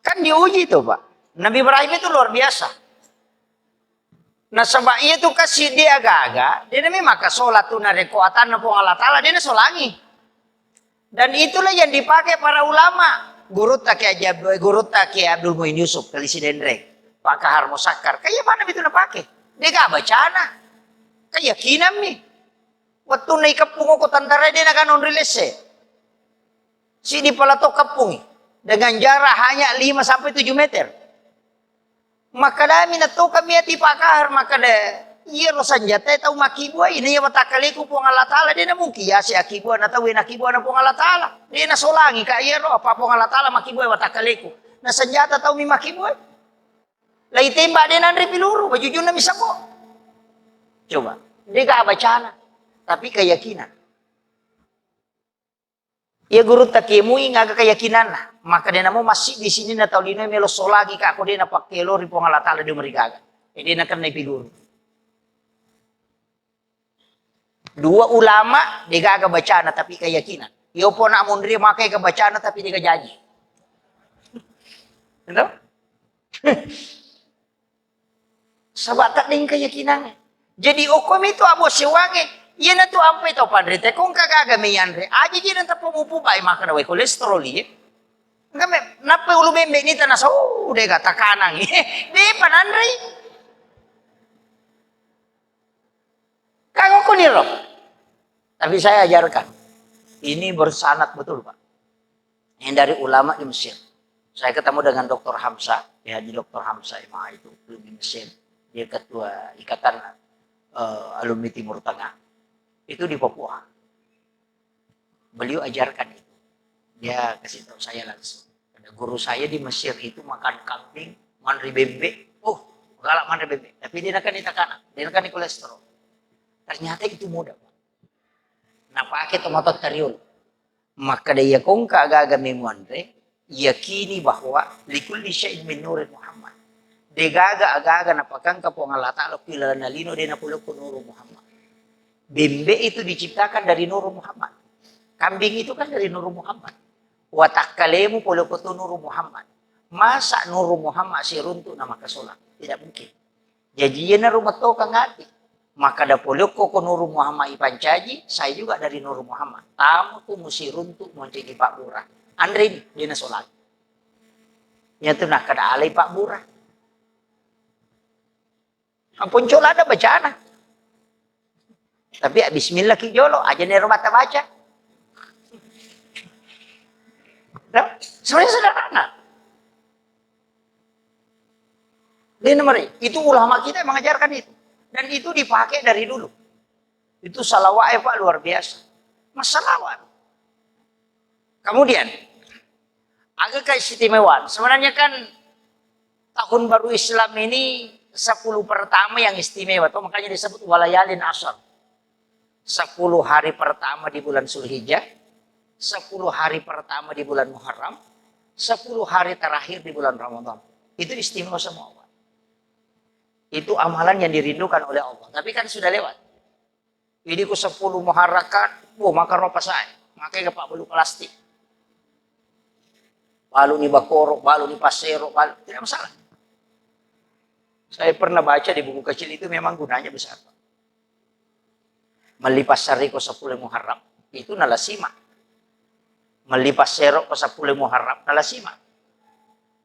Kan diuji tuh Pak. Nabi Ibrahim itu luar biasa. Nah sebab itu kasih dia agak-agak, dia memang maka sholat tuh nare kuatan na Allah Ta'ala, dia solangi. Dan itulah yang dipakai para ulama. Guru tak Abdul Muin Yusuf, kali si Dendrek, Pak Kahar Musakar, kayak mana itu na pakai? Dia gak bacana. Keyakinan nih. Waktu na ikapung ko tantara din nakanon release. Si di pala to kapung dengan jarak hanya 5 sampai 7 meter. Maka dami na to kami at ipakahar maka da iya ro sanjata tau makibua ini ya matakaliku po ng Allah Ta'ala din na mungkin ya si akibua na tawin akibua na po ng Allah Ta'ala. Di na solangi ka iya ro apa po ng Allah Ta'ala makibua matakaliku. Na sanjata tau mi makibua. Lai tembak din andre piluru bajujun na misa po. Coba, di ka bacana. Tapi keyakinan. Ya guru takemu inga keyakinan lah. Maka dia namo masih di sini na tau lino melo solagi ka ako dia na pakelo ri Allah Ta'ala di marigaga. Dia na kan naipiguru. Dua ulama dia gaga bacana tapi keyakinan. Yo po na mundri makai ka bacana tapi dia janji. Entah? Sabat tak ding keyakinannya. Jadi okom itu abo sewange. Iya na to ampe to padre te kung kagaga me yanre aji jiran ta pumupu ba maka na kolesterol ye ngame nape ulu bembe ni tanah de ga takanang de panandre kago ko niro tapi saya ajarkan ini bersanad betul Pak yang dari ulama di Mesir saya ketemu dengan Dr. Hamzah ya di Dr. Hamzah itu di Mesir dia ketua ikatan alumni Timur Tengah itu di Papua. Beliau ajarkan itu. Dia kasih tahu saya langsung. Ada guru saya di Mesir itu makan kambing, manri bebek. Oh, galak manri bebek. Tapi dia akan ditakanan, dia akan di kolesterol. Ternyata itu mudah. Nah, pakai tomato tariul. Maka dia kongka agak-agak memuandre, yakini bahwa likulli syai'in min nurin Muhammad. Dia agak-agak napakang kapong Allah Ta'ala pila na lino dia napulog ko nuru Muhammad. Bembe itu diciptakan dari Nur Muhammad. Kambing itu kan dari Nur Muhammad. Watakkalemu polokoto Nur Muhammad. Masa Nur Muhammad si runtuk nama kasolat? Tidak mungkin. Jadi na rumah to kang hati. Maka da poloko ko Nur Muhammad ipancaji, saya juga dari Nur Muhammad. Tamu ko musi runtuk moncegi Pak Burah. Andre ini dia na solat. Nyatu nak kada alai Pak Burah. Ampun cola ada bacana. Tapi bismillah ki jolo aja nih rumah baca. Nah, sebenarnya sederhana. Ini nomor itu ulama kita yang mengajarkan itu dan itu dipakai dari dulu. Itu salawat Pak luar biasa. Masalawat. Kemudian agak keistimewaan. Sebenarnya kan tahun baru Islam ini 10 pertama yang istimewa, tuh makanya disebut walayalin ashar. 10 hari pertama di bulan Zulhijjah, 10 hari pertama di bulan Muharram, 10 hari terakhir di bulan Ramadan. Itu istimewa semua. Itu amalan yang dirindukan oleh Allah. Tapi kan sudah lewat. Ini ku 10 Muharram kan, makan ropa saya. Makanya pak belu plastik. Balu ni bakoro, balu ni pasero, balu. Tidak masalah. Saya pernah baca di buku kecil itu memang gunanya besar. Melipas sari ko 10 Muharram itu nalasima. Melipas serok ko 10 Muharram nalasima.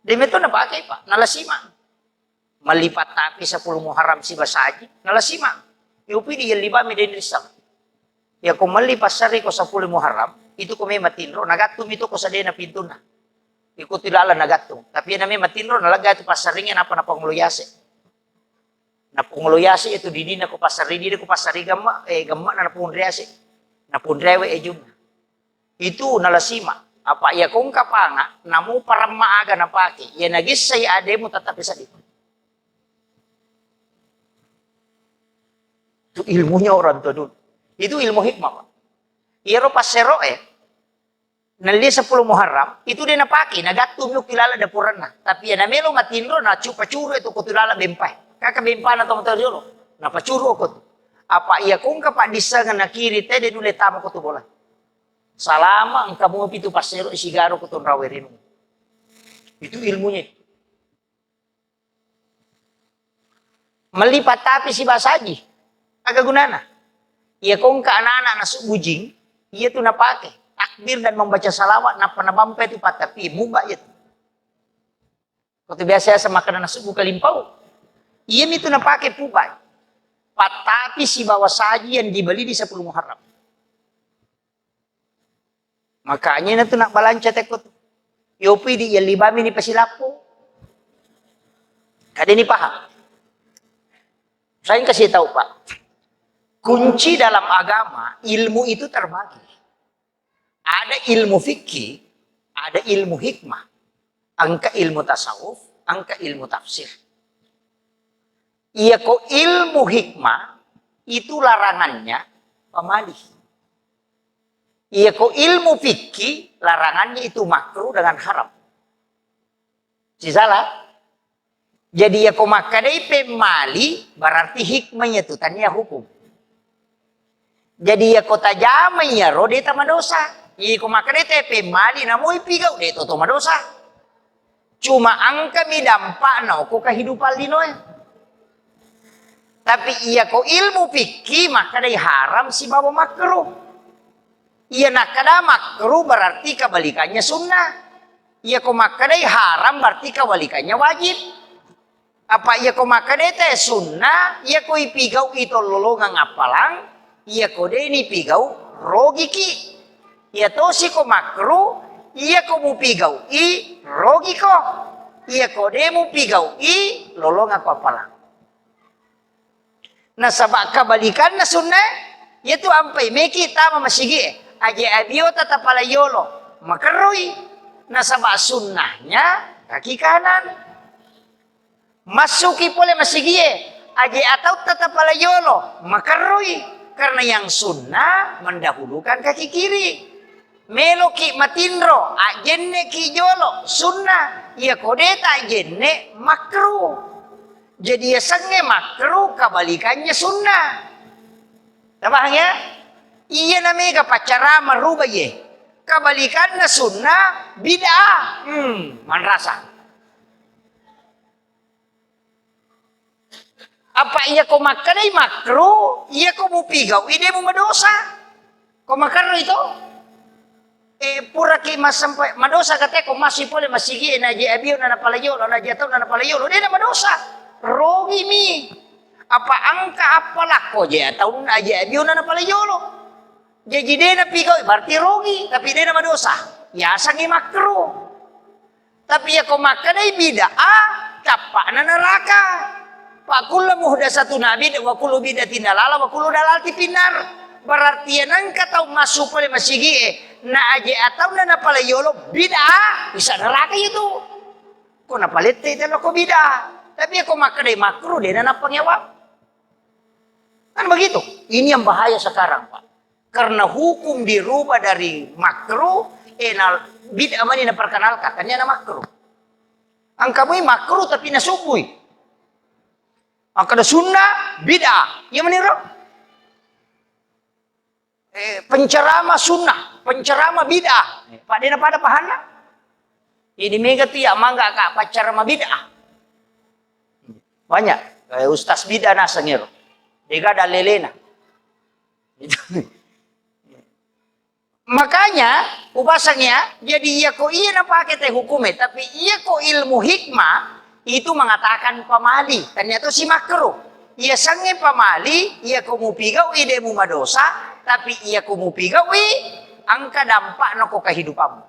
Demi itu napakai Pak, nalasima. Melipat tapi 10 Muharram si basaji nalasima. Yupi di liba medin risam. Ya ko melipas sari ko 10 Muharram itu kami matinro, nagatum itu ko sa na pinto na. Ikut tilala nagatum. Tapi nami matinro, nalaga itu pasaringin apa na pangluyase. Na pangluyase itu didina ko pasari, didi ko pasari gamma na napundriase. Napundrewe jum. Itu nalasima. Apa ya kung kapanga, namu para maaga na paki. Ya nagis saya ade mo tatapi sa dito. Itu ilmunya orang tua dulu. Itu ilmu hikmah, Pak. Iro pasero nali 10 Muharram, itu dia napaki, nagatum yung kilala dapuran na. Tapi ya namelo matinro na chupachuro itu kutulala bempay. Kakabempa na tong tawlo. Napachuro ko. Apa iya kung kapadisa nga nakiri te den ulit tama ko to bola. Salama ang kamu pitu pasero isigaro ko ton rawerin. Itu ilmunya. Melipat tapi si basaji. Agak gunana. Iya kung anak-anak na subujing, iya tuh napake. Takbir dan membaca salawat na panabampe itu patapi mubah itu. Kalau biasa sama makanan subuh kalimpau. Iya itu napake pubay. Patapi si bawa saji yang dibeli di 10 Muharram. Makanya itu nak balanca tekot. Yopi di yang libami ni pasilapo. Kada ni paham. Saya kasih tahu Pak. Kunci dalam agama, ilmu itu terbagi. Ada ilmu fikih, ada ilmu hikmah. Angka ilmu tasawuf, angka ilmu tafsir. Iya kok ilmu hikmah, itu larangannya pamalih. Iya kok ilmu fikih, larangannya itu makruh dengan haram. Si salah? Jadi ya kok makadai pemali, berarti hikmahnya itu tanya hukum. Jadi ya kota jamanya ro deta madosa. Jadi kok makadai tepe mali na mo ipigau deta to madosa. Cuma angka mi dampak no ko kehidupan lino. Tapi iya kok ilmu fikih makadai haram si bawa makruh. Iya nakada makruh berarti kebalikannya sunnah. Iya kok makadai haram berarti kebalikannya wajib. Apa iya kok makadai teh sunnah, iya kok ipigau itu lolongan apalang. Iya kode ini pigau rogi ki. Iya tosi ko makruh. Iya ko mu pigau i rogi ko. Iya kode mu pigau i lolong ako apalang. Nah sabak kabalikan na sunnah. Yaitu ampai meki tama masigi. Aje abio tatapala yolo. Makaroi. Nah sabak sunnahnya kaki kanan. Masuki pole masigi. Aje atau tatapala yolo. Makaroi. Karena yang sunnah mendahulukan kaki kiri. Melo ki matinro, ajenne ki jolo, sunnah. Ya kodeta ajenne makruh. Jadi ya senge makruh, kebalikannya sunnah. Paham ya? Iya namanya pacara merubah ye. Kebalikannya sunnah, bid'ah. Man rasa. Apa iya kau makan makruh, iya kau mau pigau, ide mau madosa. Kau makan itu? Pura ki mas sampai madosa kata kau masih boleh masih gini naji abio nana palayo, nana jatuh nana palayo, dia nama dosa. Rogi mi. Apa angka apalah kau jatuh naji abio nana palayo lo. Jadi dia na pigau, berarti rogi, tapi dia nama dosa. Ya sangi makruh. Tapi ya kau makan bid'ah, kapak neraka. Pak kullu muhdatsatun nabi wa kullu bidatin dalala wa kullu dalalati finnar. Berarti yang kata masuk oleh masigi na aje atau na pala yolo bid'ah bisa neraka itu. Ko na palette itu ko bid'ah. Tapi ako makadai makruh dia na pangyawab. Kan begitu. Ini yang bahaya sekarang, Pak. Karena hukum dirubah dari makruh bid'ah mana perkenalkan katanya na makruh. Angkamu makruh tapi nasubui. Maka ada sunnah, bid'ah. Yang meniru? Penceramah sunnah, penceramah bid'ah. Pak Dena pada pahana? Ini mega tiap mangga kak penceramah bid'ah. Banyak. Kayak ustaz bid'ah nasangir. Dega ada lelena. Makanya, upasangnya, jadi iya ko iya na pakai teh hukumnya, tapi iya ko ilmu hikmah, itu mengatakan pamali, ternyata si makruh. Ia sange pamali, ia kumupigaw ide mu madosa, tapi ia kumupigaw angka dampak noko kehidupanmu.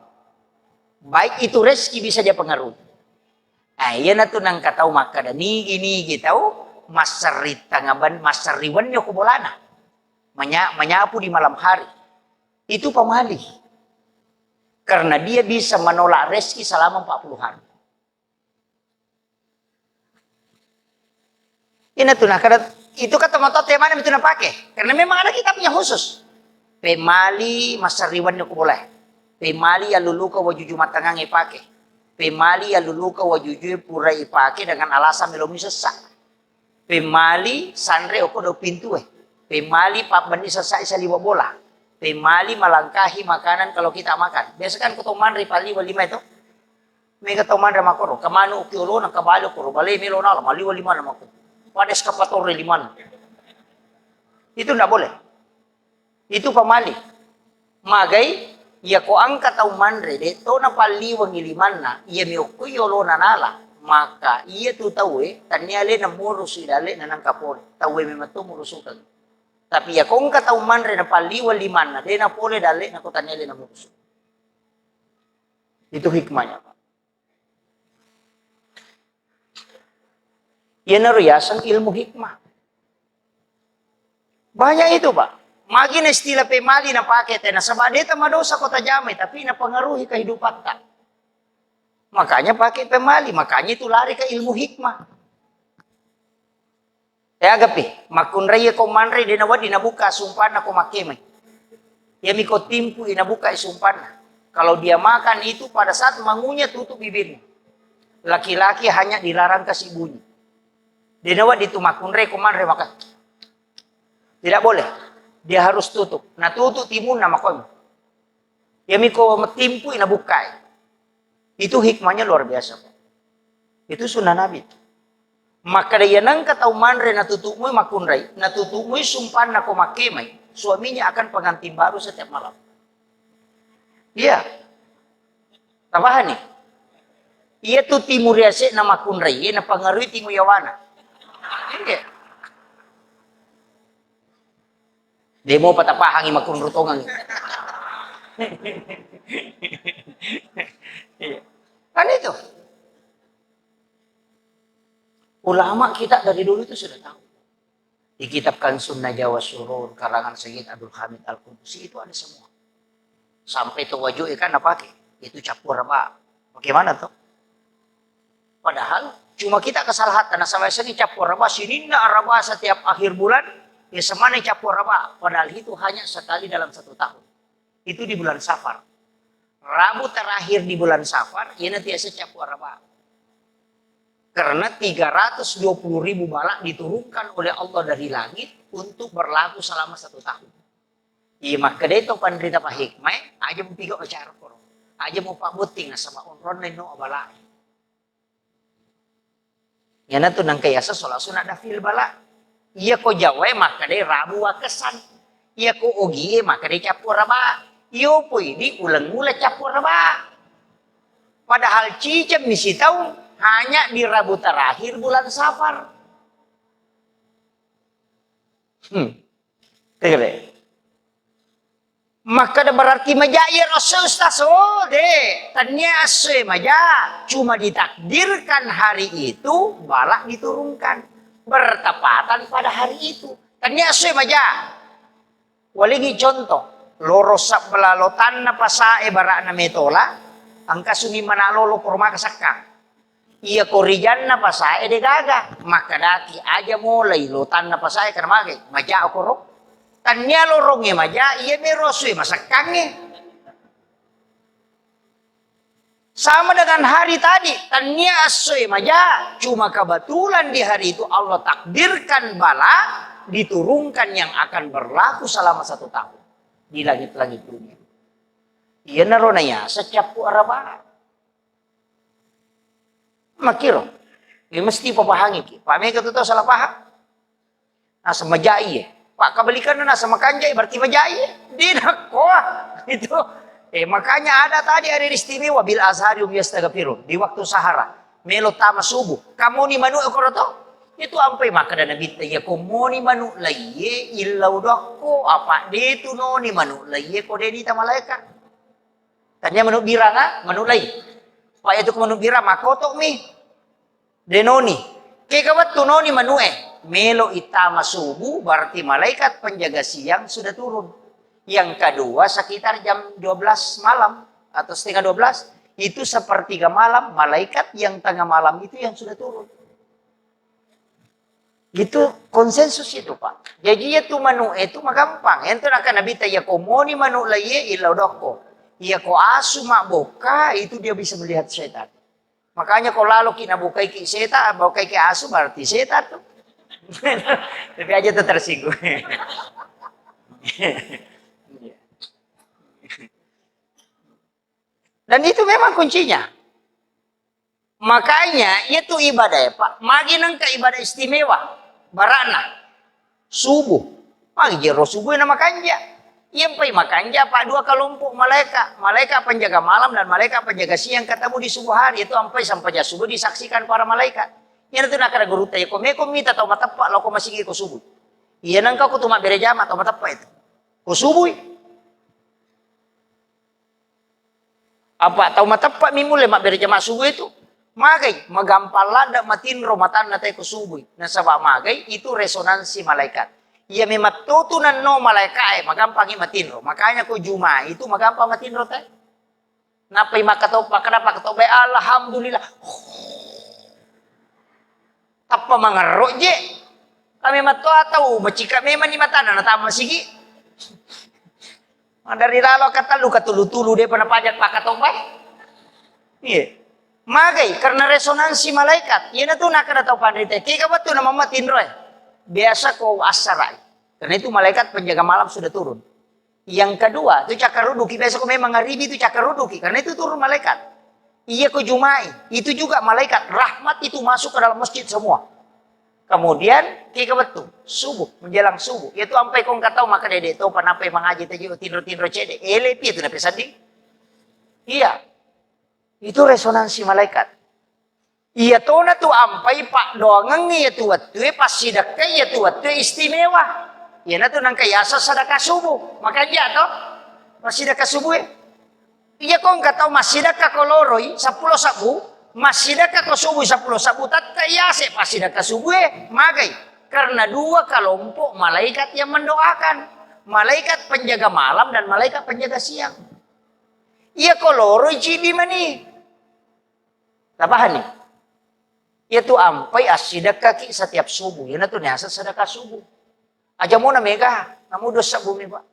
Baik itu rezeki bisa dia pengaruh. Iya na tu nang katau maka dan ini tahu masarita ngaban masariwan yo kubolana. Menyapu di malam hari. Itu pemali. Karena dia bisa menolak rezeki selama 40 hari. Ini tuh nah karena itu kata moto tema itu nak pakai. Karena memang ada kitabnya khusus. Pemali masariwan yo kuboleh. Pemali ya luluka wajuju matangang ipake. Pemali ya luluka wajuju pura ipake dengan alasan melomi sesak. Pemali sandre oko do pintu Pemali pak bani sesak isa liwa bola. Pemali melangkahi makanan kalau kita makan. Biasa kan kutoman ripali walima itu. Mega toman ramakoro. Kamano ukiolo na kabalo koro. Balay melo na mali walima na mako. Pades kapatore liman. Itu tidak boleh. Itu pemali. Magai ya ko angka tau manre de to na paliwang iliman na iya mi ukuyolo na nala maka iya tu tawe tanyale na murus idale na nang kapon tawe mi matu murusukan tapi ya ko angka tau manre na paliwang liman na de na pole dale na ko tanyale na murus itu hikmahnya Pak. Ia naruyasan ilmu hikmah banyak itu Pak. Magi na istilah pemali na paket na sabadeta madosa kota jamai tapi napengaruhi kehidupan tak. Makanya pakai pemali, makanya itu lari ke ilmu hikmah. Agapi, makunray ko manray dinawa dinabuka sumpan na ko makemay. Ya miko timpu inabuka sumpan. Kalau dia makan itu pada saat mangunya tutup bibirnya. Laki-laki hanya dilarang kasih bunyi. Dinawa ditu makunray ko manray makan. Tidak boleh. Dia harus tutup. Nah tutup timun nama kon. Ya miko timpu inabukai. Itu hikmahnya luar biasa. Itu sunnah Nabi. Maka dia nang katau manre na tutupmu makunrai, na tutupmu sumpan na komakemai. Suaminya akan pengantin baru setiap malam. Iya. Tabahan nih. Iya tu timur yase na makunrai, na pangaruhi timu yawana. Iya. Demo patapahangi makun rutongan. Kan itu. Ulama kita dari dulu itu sudah tahu. Di kitab Sunnah Jawa Surur karangan Sayyid Abdul Hamid Al-Qudusi itu ada semua. Sampai itu wajah ikan apa ke? Itu capur apa? Bagaimana tuh? Padahal cuma kita kesalahan karena sampai sini capur apa? Sinina araba setiap akhir bulan. Ya semana capur apa? Padahal itu hanya sekali dalam 1 tahun. Itu di bulan Safar. Rabu terakhir di bulan Safar, ya nanti saya capur apa? Karena 320.000 balak diturunkan oleh Allah dari langit untuk berlaku selama 1 tahun. Iya maka itu penderita Pak Hikmah, aja mau pigo acara koro. Aja mau Pak Buting sama onron no balak. Ya nanti nang kayasa sholat sunat dafil balak. Iya ko Jawa maka dia Rabu kesan. Iya ko Ogie maka dia capur raba. Iyo po ini ulang-ulang capur raba. Padahal cicam misi tahu hanya di Rabu terakhir bulan Safar. Tegak. Maka berarti majaya Rasul oh deh. Tanya aswe maja. Cuma ditakdirkan hari itu balak diturunkan. Bertepatan pada hari itu. Tanya aswe maja. Waligi contoh. Lorosak belalotan na pasae barak na metola. Angka suni manalolo kurma kasakang. Iya korijan na pasae de gaga. Maka daki aja mulai lotan na pasae karena magay. Maja ako rok. Tanya lorongnya maja. Iya meroswe masakangnya. Sama dengan hari tadi, tanya asoi maja, cuma kebetulan di hari itu Allah takdirkan bala diturunkan yang akan berlaku selama 1 tahun di langit-langit dunia. Iya naronanya secapu araba. Makiro, ini mesti papahangi ki. Pak Mega itu tahu salah paham. Nah sama jai, Pak kabelikan na sama kanjai berarti majai. Tidak kok itu. Makanya ada tadi hari istimewa bil azharium yastaghfirun di waktu sahara. Melo tama subuh. Kamu ni manu ekoroto? Itu ampai maka dan nabi ya komoni manu laye illau dokko apa de tu noni manu laye ko de ni ta malaika. Tanya manu biranga manu lai. Pa itu manu birang makoto mi. Denoni. Ke kawat tu noni manu melo itama subuh berarti malaikat penjaga siang sudah turun. Yang kedua sekitar jam 12 malam atau setengah 12 itu sepertiga malam malaikat yang tengah malam itu yang sudah turun. Gitu konsensus itu Pak. Jadi itu manu itu mah gampang. Ente akan nabi ya komoni manu laye illa doko. Ya ko asu mak boka itu dia bisa melihat setan. Makanya kalau lalu kina bukai ki setan, bukai ki asu berarti setan tuh. Tapi aja tuh tersinggung. Dan itu memang kuncinya. Makanya itu ibadah ya Pak. Magi nangka ibadah istimewa. Barana. Subuh. Magi jero subuh nama kanja. Yang pai makanja Pak dua kelompok malaikat. Malaikat penjaga malam dan malaikat penjaga siang ketemu di subuh hari. Itu sampai subuh disaksikan para malaikat. Yang itu nak ada guru tanya. Kau minta tahu mata Pak. Lo kau masih kau subuh. Iya nangka aku tuh mak berejama tahu mata Pak itu. Kau subuh. Apa tahu mata Pak mimule mak berejama subuh itu. Magai magampal lada matin romatan na tayo subuh. Na sabak magai itu resonansi malaikat. Ia memang tutunan no malaikat magampang matinro. Makanya ko juma itu magampang matinro tayo. Napay makatopa kenapa katoba alhamdulillah. Tapa mga roje. Kami mato atau macika memang ni mata na tama sigi. Dari lalo katalu katulu-tulu dia panapajak pakatoba. Iya. Magai karena resonansi malaikat. Ia na tuh nak tahu pandai teh. Kika batu nama matin roy. Biasa kau asarai. Karena itu malaikat penjaga malam sudah turun. Yang kedua itu cakaruduki. Biasa kau memang ngaribi itu cakaruduki. Karena itu turun malaikat. Iya kau jumai. Itu juga malaikat. Rahmat itu masuk ke dalam masjid semua. Kemudian kika batu subuh menjelang subuh. Itu sampai kau nggak tahu maka dede itu panapai mengaji tadi tindro cede. Elepi itu nape sandi. Iya. Itu resonansi malaikat. Iya tona tu ampai Pak doangang iya tu waktu pas sedekah iya tu waktu istimewa. Iya na tu nang kayasa sedekah subuh. Makanya toh pas sedekah subuh. Iya kau enggak tahu mas sedekah koloroi 10 sabu, mas sedekah ko subuh 10 sabu tat kayase pas sedekah subuh magai. Karena dua kelompok malaikat yang mendoakan. Malaikat penjaga malam dan malaikat penjaga siang. Iya koloroi cibi mani. Tabahan nih. Itu ampai asidakah ki setiap subuh. Yana tuh niasa sedekah subuh. Aja mau na mega, namu dosa bumi Pak.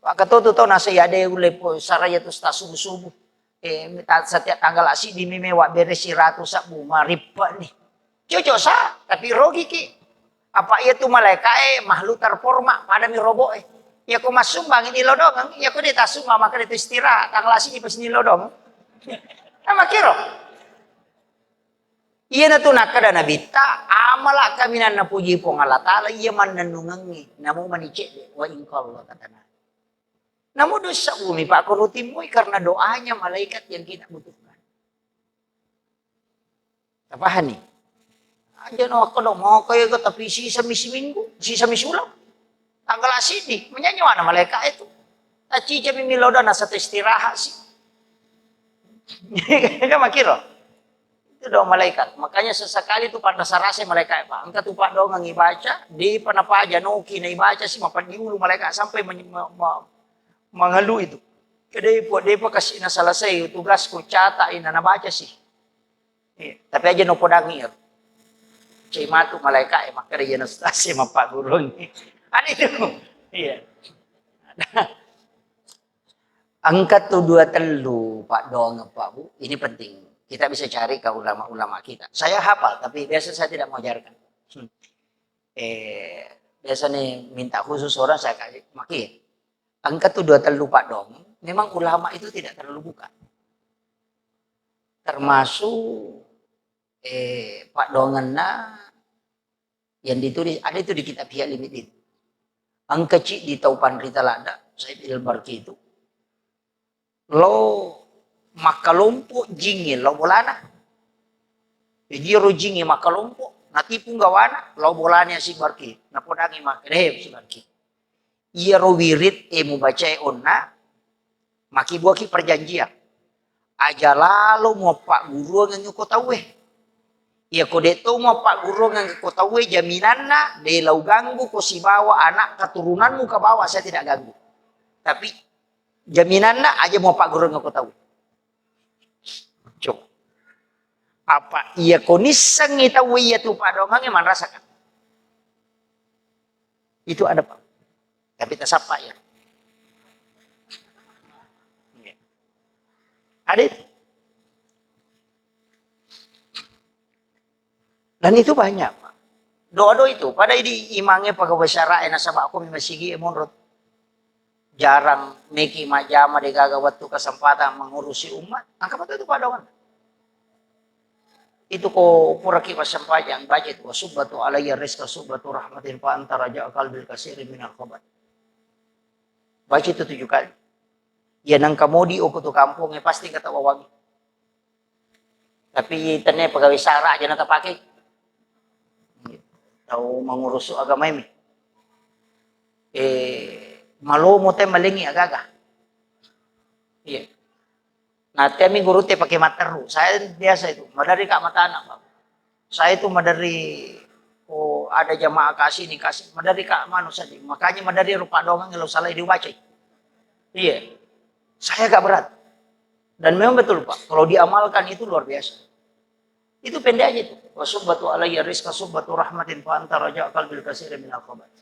Pak kata tuh nasa yade ule po saraya tuh sta subuh. Setiap tanggal asih di memewa beresi ratu sabu maripa nih. Cocok sa, tapi rogi ki. Apa ia tuh malaikat makhluk terforma pada mi robo Ya ko masumbang ini lodong, ya ko ditasumba maka itu istirahat tanggal asih di pas ini lodong. Nama kiro. Iya na tu nakada nabita amala kami na puji pong Allah Ta'ala iya man nanungangi namu manicek wa inqallah katana. Namu dosa bumi Pak kurutimu karena doanya malaikat yang kita butuhkan. Tapahan nih. Aja no ako do mau kayo ko tapi sisa misi minggu, sisa misi ulang. Tanggal asidi menyanyi mana malaikat itu. Taci jami miloda nasa istirahat sih. Kan makiro. Itu doang malaikat. Makanya sesekali itu pada sarase malaikat Pak. Angkat tuh Pak doang ngibaca di panapa aja noki na ibaca sih mapan diulu malaikat sampai mengeluh itu. Kedai buat depa kasih na selesai tugas ku catat ina na baca sih. Tapi aja no podangir. Cai matu malaikat maka dia na stasi mapak gurung. Ada itu. Iya. Angkat tuh 2 telu Pak doang Pak Bu. Ini penting. Kita bisa cari ke ulama-ulama kita. Saya hafal, tapi biasa saya tidak mau ajarkan. Biasa nih minta khusus orang saya kasih maki. Angkat tuh 2 telu Pak dong. Memang ulama itu tidak terlalu buka. Termasuk Pak Dongenna yang ditulis ada itu di kitab Ihya Limited. Angka cik di Taupan Rita Lada, saya Ilbarki itu. Lo makalumpu jingin lo bolana. Jadi rojingi makalompo, natipu gawana, lau bolanya si barki, napodangi makedem si barki. Iya ro wirid mu baca onna, maki buaki perjanjian. Aja lalu mau pak guru yang kau tahu iya kode itu mau pak guru yang kau tahu jaminanna, de lau ganggu kau si bawa anak keturunanmu ke bawah saya tidak ganggu. Tapi jaminanna aja mau pak guru yang kau tahu. Coba. Apa iya konisang itawu iya tuh pak dongangnya man rasakan. Itu ada pak. Tapi tak sapa ya. Ada itu. Dan itu banyak pak. Doa-doa itu. Pada ini imangnya pegawai syara nasabah aku masigi emonrot. Jarang meki majama degaga waktu kesempatan mengurusi umat. Angka itu pak dongan. Itu ko puraki pasampajang budget wa subbatu alayya rizqa subbatu rahmatin fa anta raja qalbil kasiri minal khabat. Baca itu 7 kali. Ya nang kamodi o kutu kampungnya pasti kata wawangi. Tapi tene pegawai sara aja nata pakai. Tahu mengurus agama ini. Malo mo te malingi agaga. Iya. Nah, kami guru te pakai materu. Saya biasa itu, madari kak mata anak, Pak. Saya itu madari ada jamaah kasih ini kasih, madari kak manu saja. Makanya madari rupa dongang kalau salah dibaca. Iya. Saya gak berat. Dan memang betul, Pak. Kalau diamalkan itu luar biasa. Itu pendek aja itu. Wasubbatu alayya rizqa subbatu rahmatin fa anta raja qalbil kasiri minal khabat.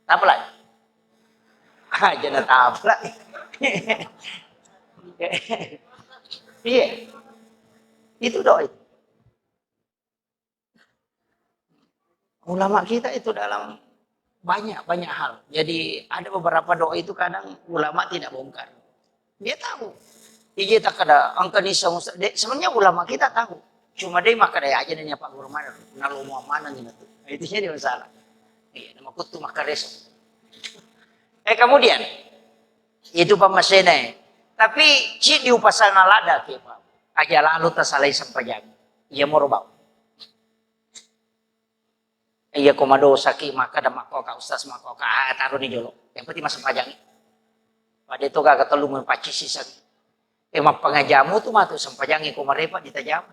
Apa lagi? Jangan apa lagi. Iya, itu doa itu. Ulama kita itu dalam banyak hal. Jadi ada beberapa doa itu kadang ulama tidak bongkar. Dia tahu. Iya tak ada angka nisa sebenarnya ulama kita tahu. Cuma dia maka dia aja nanya Pak Guru mana, nalu mau mana gitu. Itu jadi masalah. Iya, nama kutu maka reso. Kemudian itu pamasena. Tapi ci diupasana lada ke Pak. Aja lalu tersalai sampajang. Ia mau robau. Ia komando saki maka ada makoka ustaz makoka taruh di jolo. Yang penting masa pajang. Pada itu gak ketelu mempaci sisa. Mak pengajamu tuh matu sampajangi komarepa ditajam.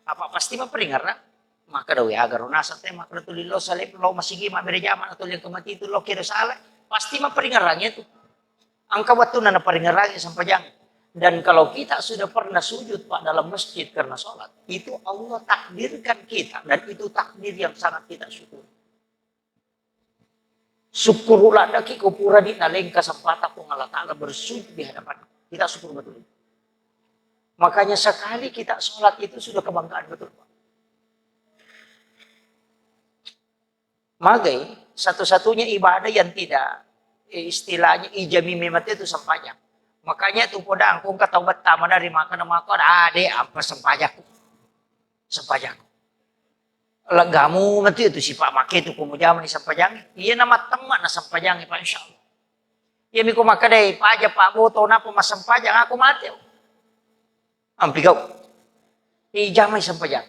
Apa pasti memperingatna. Maka dawe agar nasa teh maka tulilo salib lo masih gima berejaman atau yang kemati itu lo kira salah. Pasti memperingatnya tuh. Angka waktu nana peringatnya sampajang. Dan kalau kita sudah pernah sujud Pak dalam masjid karena sholat, itu Allah takdirkan kita. Dan itu takdir yang sangat kita syukur. Syukurulah daki kupura di naleng kesempatan pun Allah Ta'ala bersujud di hadapan. Kita syukur betul. Makanya sekali kita sholat itu sudah kebanggaan betul Pak. Magai, satu-satunya ibadah yang tidak istilahnya ijami memat itu sampajang. Makanya itu podang kung kataubat tama dari makan ade apa sempajakku. Sempajakku. Legamu mati itu si Pak make itu kumujama ni sempajang. Iya nama teman na sempajang Pak insyaallah. Iya miku makadai paja Pak boto na mas sempajang aku mati. Ampi kau. Ijamai sempajang.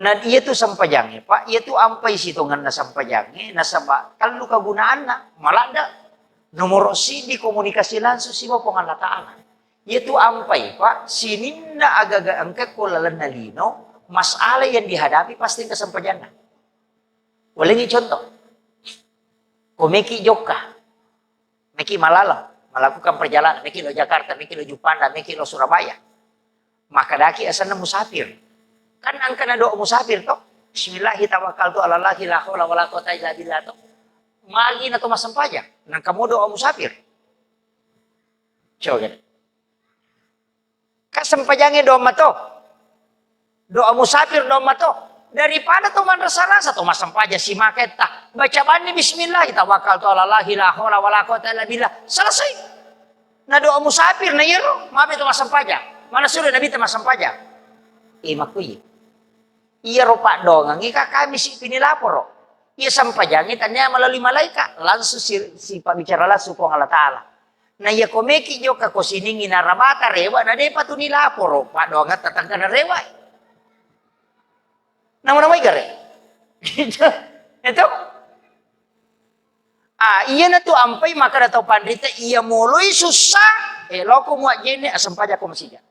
Nah iya tu sempajangnya Pak, iya tu ampai situngan na sempajangnya nasaba kalau kagunaan na malada. Nomor si di komunikasi langsung si Bapak Allah Ta'ala. Yaitu ampai Pak, sininna agaga angka kulalan nalino, masalah yang dihadapi pasti kesampaian. Walengi contoh. Komeki Joka, Meki Malala, melakukan perjalanan, Meki lo Jakarta, Meki lo Jupanda, Meki lo Surabaya. Maka daki asana musafir. Kan angka na doa musafir toh. Bismillahirrahmanirrahim. Alalahi la haula wala quwata illa billah toh. Magi na to masampajang. Nang kamu doa musafir. Coba. Kasampajangnya doa mato. Doa musafir doa mato. Daripada to man rasa-rasa to masampaja si maketa. Baca bani bismillah tawakkaltu ala Allah la haula wala quwata illa billah. Selesai. Na doa musafir na yero, mabe to masampajang. Mana sudah nabi to masampajang. Makuyi. Iya ro pak dongang ika kami si pinilapor. Ia sampajangnya tanya melalui malaikat. Langsung si Pak bicara langsung kong Allah Ta'ala. Nah ia komeki jo kako siningi narabata rewa. Nah dia patu nilaporo. Pak doangat tatangka na rewa. Nama-nama igare. Gitu. Itu. Iya na tu ampai maka datau pandita iya mulai susah. Loko muat jene asam pajak ko masija.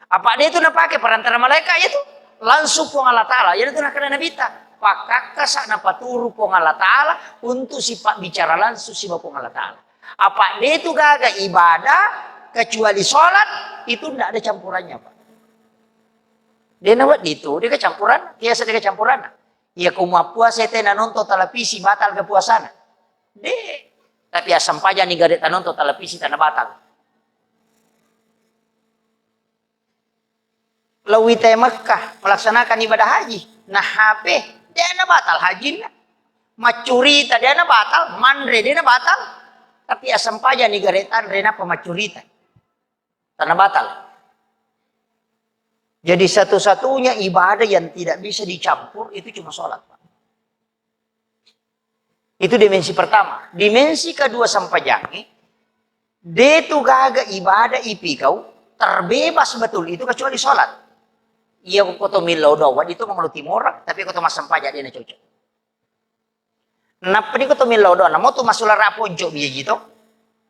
Apa dia itu nak pakai perantara mereka itu langsung pong Allah Ta'ala. Jadi itu nak kena nabita. Pakakka sana paturu pong Allah Ta'ala untuk sifat bicara langsung si pong Allah Ta'ala. Apa dia itu gagah ibadah kecuali sholat itu tidak ada campurannya Pak. Dia nawat itu dia kecampuran, biasa dia kecampuran. Iya kumua puasa tena nonton televisi batal ke puasana. Deh. Tapi asam pajak nih gadet nonton televisi tanah batal. Lawi teh Mekah melaksanakan ibadah haji. Nah HP dia na batal haji na. Macurita dia na batal, mandre dia na batal. Tapi asam pajak nih garetan rena pemacurita. Tanah batal. Jadi satu-satunya ibadah yang tidak bisa dicampur itu cuma sholat Pak. Itu dimensi pertama. Dimensi kedua sampajangi. Dia itu gaga ibadah ipi kau terbebas betul itu kecuali sholat. Iya kau to milau doa itu mengeluh timorak tapi kau to masam pajak dia na cocok. Napa ni kau to milau doa mau tu masulah raponco biar gitu.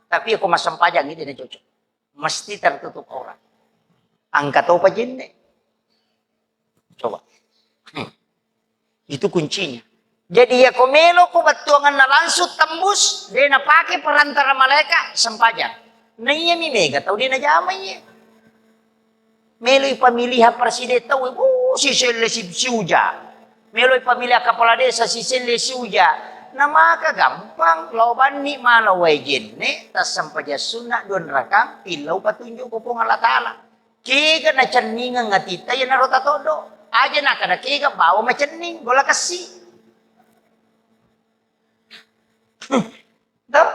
Tapi aku masam pajak dia na cocok. Mesti tertutup orang. Angkat apa jenne? Coba. Itu kuncinya. Jadi ya komelo ko batuangan na langsung tembus dia na pakai perantara malaikat sempajak. Na iya mi mega tahu dia na jamay. Meloy pamilihan presiden tahu si Sele si Uja. Meloy pamilihan kepala desa si Sele si Uja. Na maka gampang lawan ni malaway jenne tas sampaja sunnah don rakam pilau patunjuk ko pong Allah Ta'ala. Kega na ceningan ngatita ya narota todo. Aja nak ada kega bawa macening bola kasih. Tahu?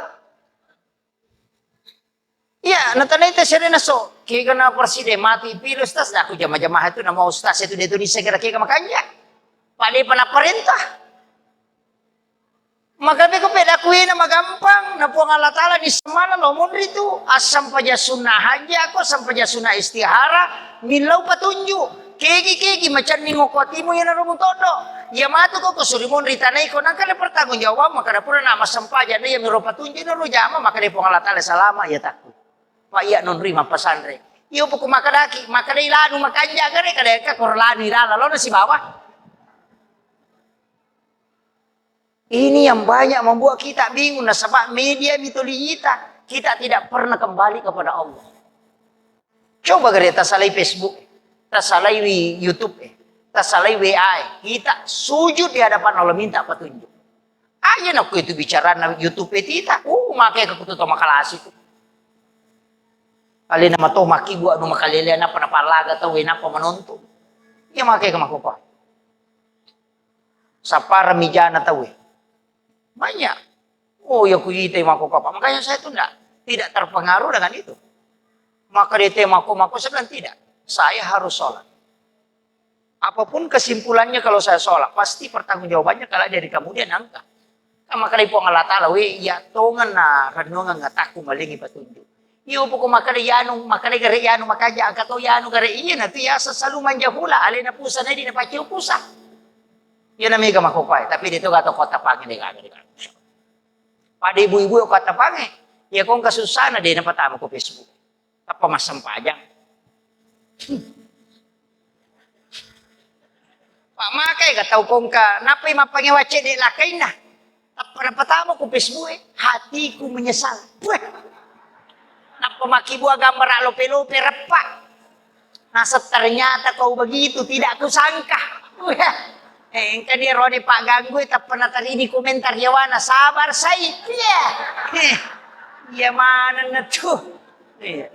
Iya, natana itu serena so. Kega na presiden mati pilih ustaz. Aku jamaah itu nama ustaz itu dia tulis segera kega makanya. Pada pana perintah. Maka beko peda kuih nama gampang. Na puang Allah Ta'ala di semana lo mundri itu. Asam paja sunnah haja aku, asam paja sunnah istihara. Milau patunjuk. Kegi macam ni ngokotimu yang narumu todo. Ya matu ko kusuri mundri tanai ko nang kale pertanggung jawab maka dapura nama sampaja na yang miropa tunjuk na rujama maka di puang Allah Ta'ala salama ya takut. Pak iya non rima pasandre. Iyo buku makadaki, makadai lanu makanja gare kadeka korlani rala lo nasi bawah. Ini yang banyak membuat kita bingung sebab media mitologita kita tidak pernah kembali kepada Allah. Coba gare tasalai Facebook, tasalai YouTube, tasalai WA, kita sujud di hadapan Allah minta petunjuk. Aja nak itu bicara na YouTube kita, makai kekututan makalas itu. Kali nama to maki gua no makalele na panapalaga to wena pa manonto. Iya makai ka makupa. Sa para mijana tahu. Banyak. Oh ya kuite makupa. Makanya saya itu tidak terpengaruh dengan itu. Maka dia temaku saya bilang tidak. Saya harus sholat. Apapun kesimpulannya kalau saya sholat, pasti pertanggungjawabannya kalau dari kemudian angka. Kama kali po Allah Ta'ala we ya tongan na renungan ngataku malingi petunjuk. Iyo po kumakari yanong makari gare yanong makaja ang kato yanong gare iya na tiya sa saluman jahula alin na pusa na di na pachiw pusa. Yan na mega makupay tapi dito gato kota pangin di kagari ka. Pada ibu-ibu yung kota pangin. Ya kung kasusana di na patama ko Facebook. Tapamasang pajang. Pamakay kataw kong ka napay mapangiwache di lakay na. Tapatama ko Facebook hati ko menyesal. Pemakibuah gambar alope-lope repak. Nasa ternyata kau begitu, tidak kusangka. Engkau dia roni Pak Ganggu, tak pernah tadi di komentar Yawana, sabar saya. Ya mana na tuh? Iya.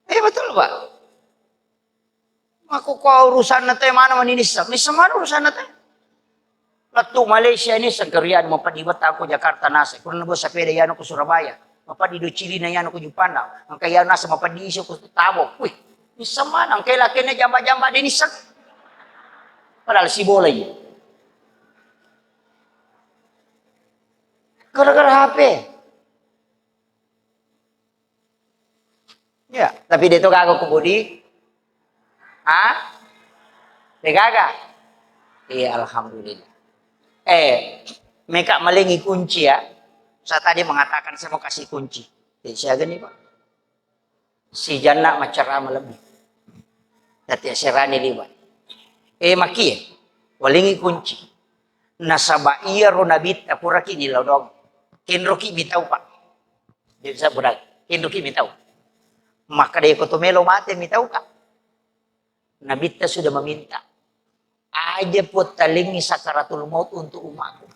Betul Pak. Aku kau urusan nate mana maninisam? Ni semana urusan nate? Latu Malaysia ini segerian mapadibat ako Jakarta nasa. Kung nabo sa pwede yan ako Surabaya. Mapadido Chile na yan ako Jupana. Ang kaya nasa mapadisyo ko tabo. Uy, isa man. Ang kailaki na jamba-jamba din isa. Padahal si bola yun. Gara-gara HP. Ya, tapi dito kago ko budi. Ah, degaga. Iya, alhamdulillah. Mereka melengi kunci ya. Saya tadi mengatakan saya mau kasih kunci. Jadi saya gini Pak. Si jannah macarama lebih. Dati serani libat. Maki ya. Walingi kunci. Nasaba iya ronabit apura kini lodong. Kinroki mitau Pak. Jadi saya budak. Kinroki mitau. Maka dia kotomelo mate mitau Kak. Nabita sudah meminta. Aja put talingi sakaratul maut untuk umatku.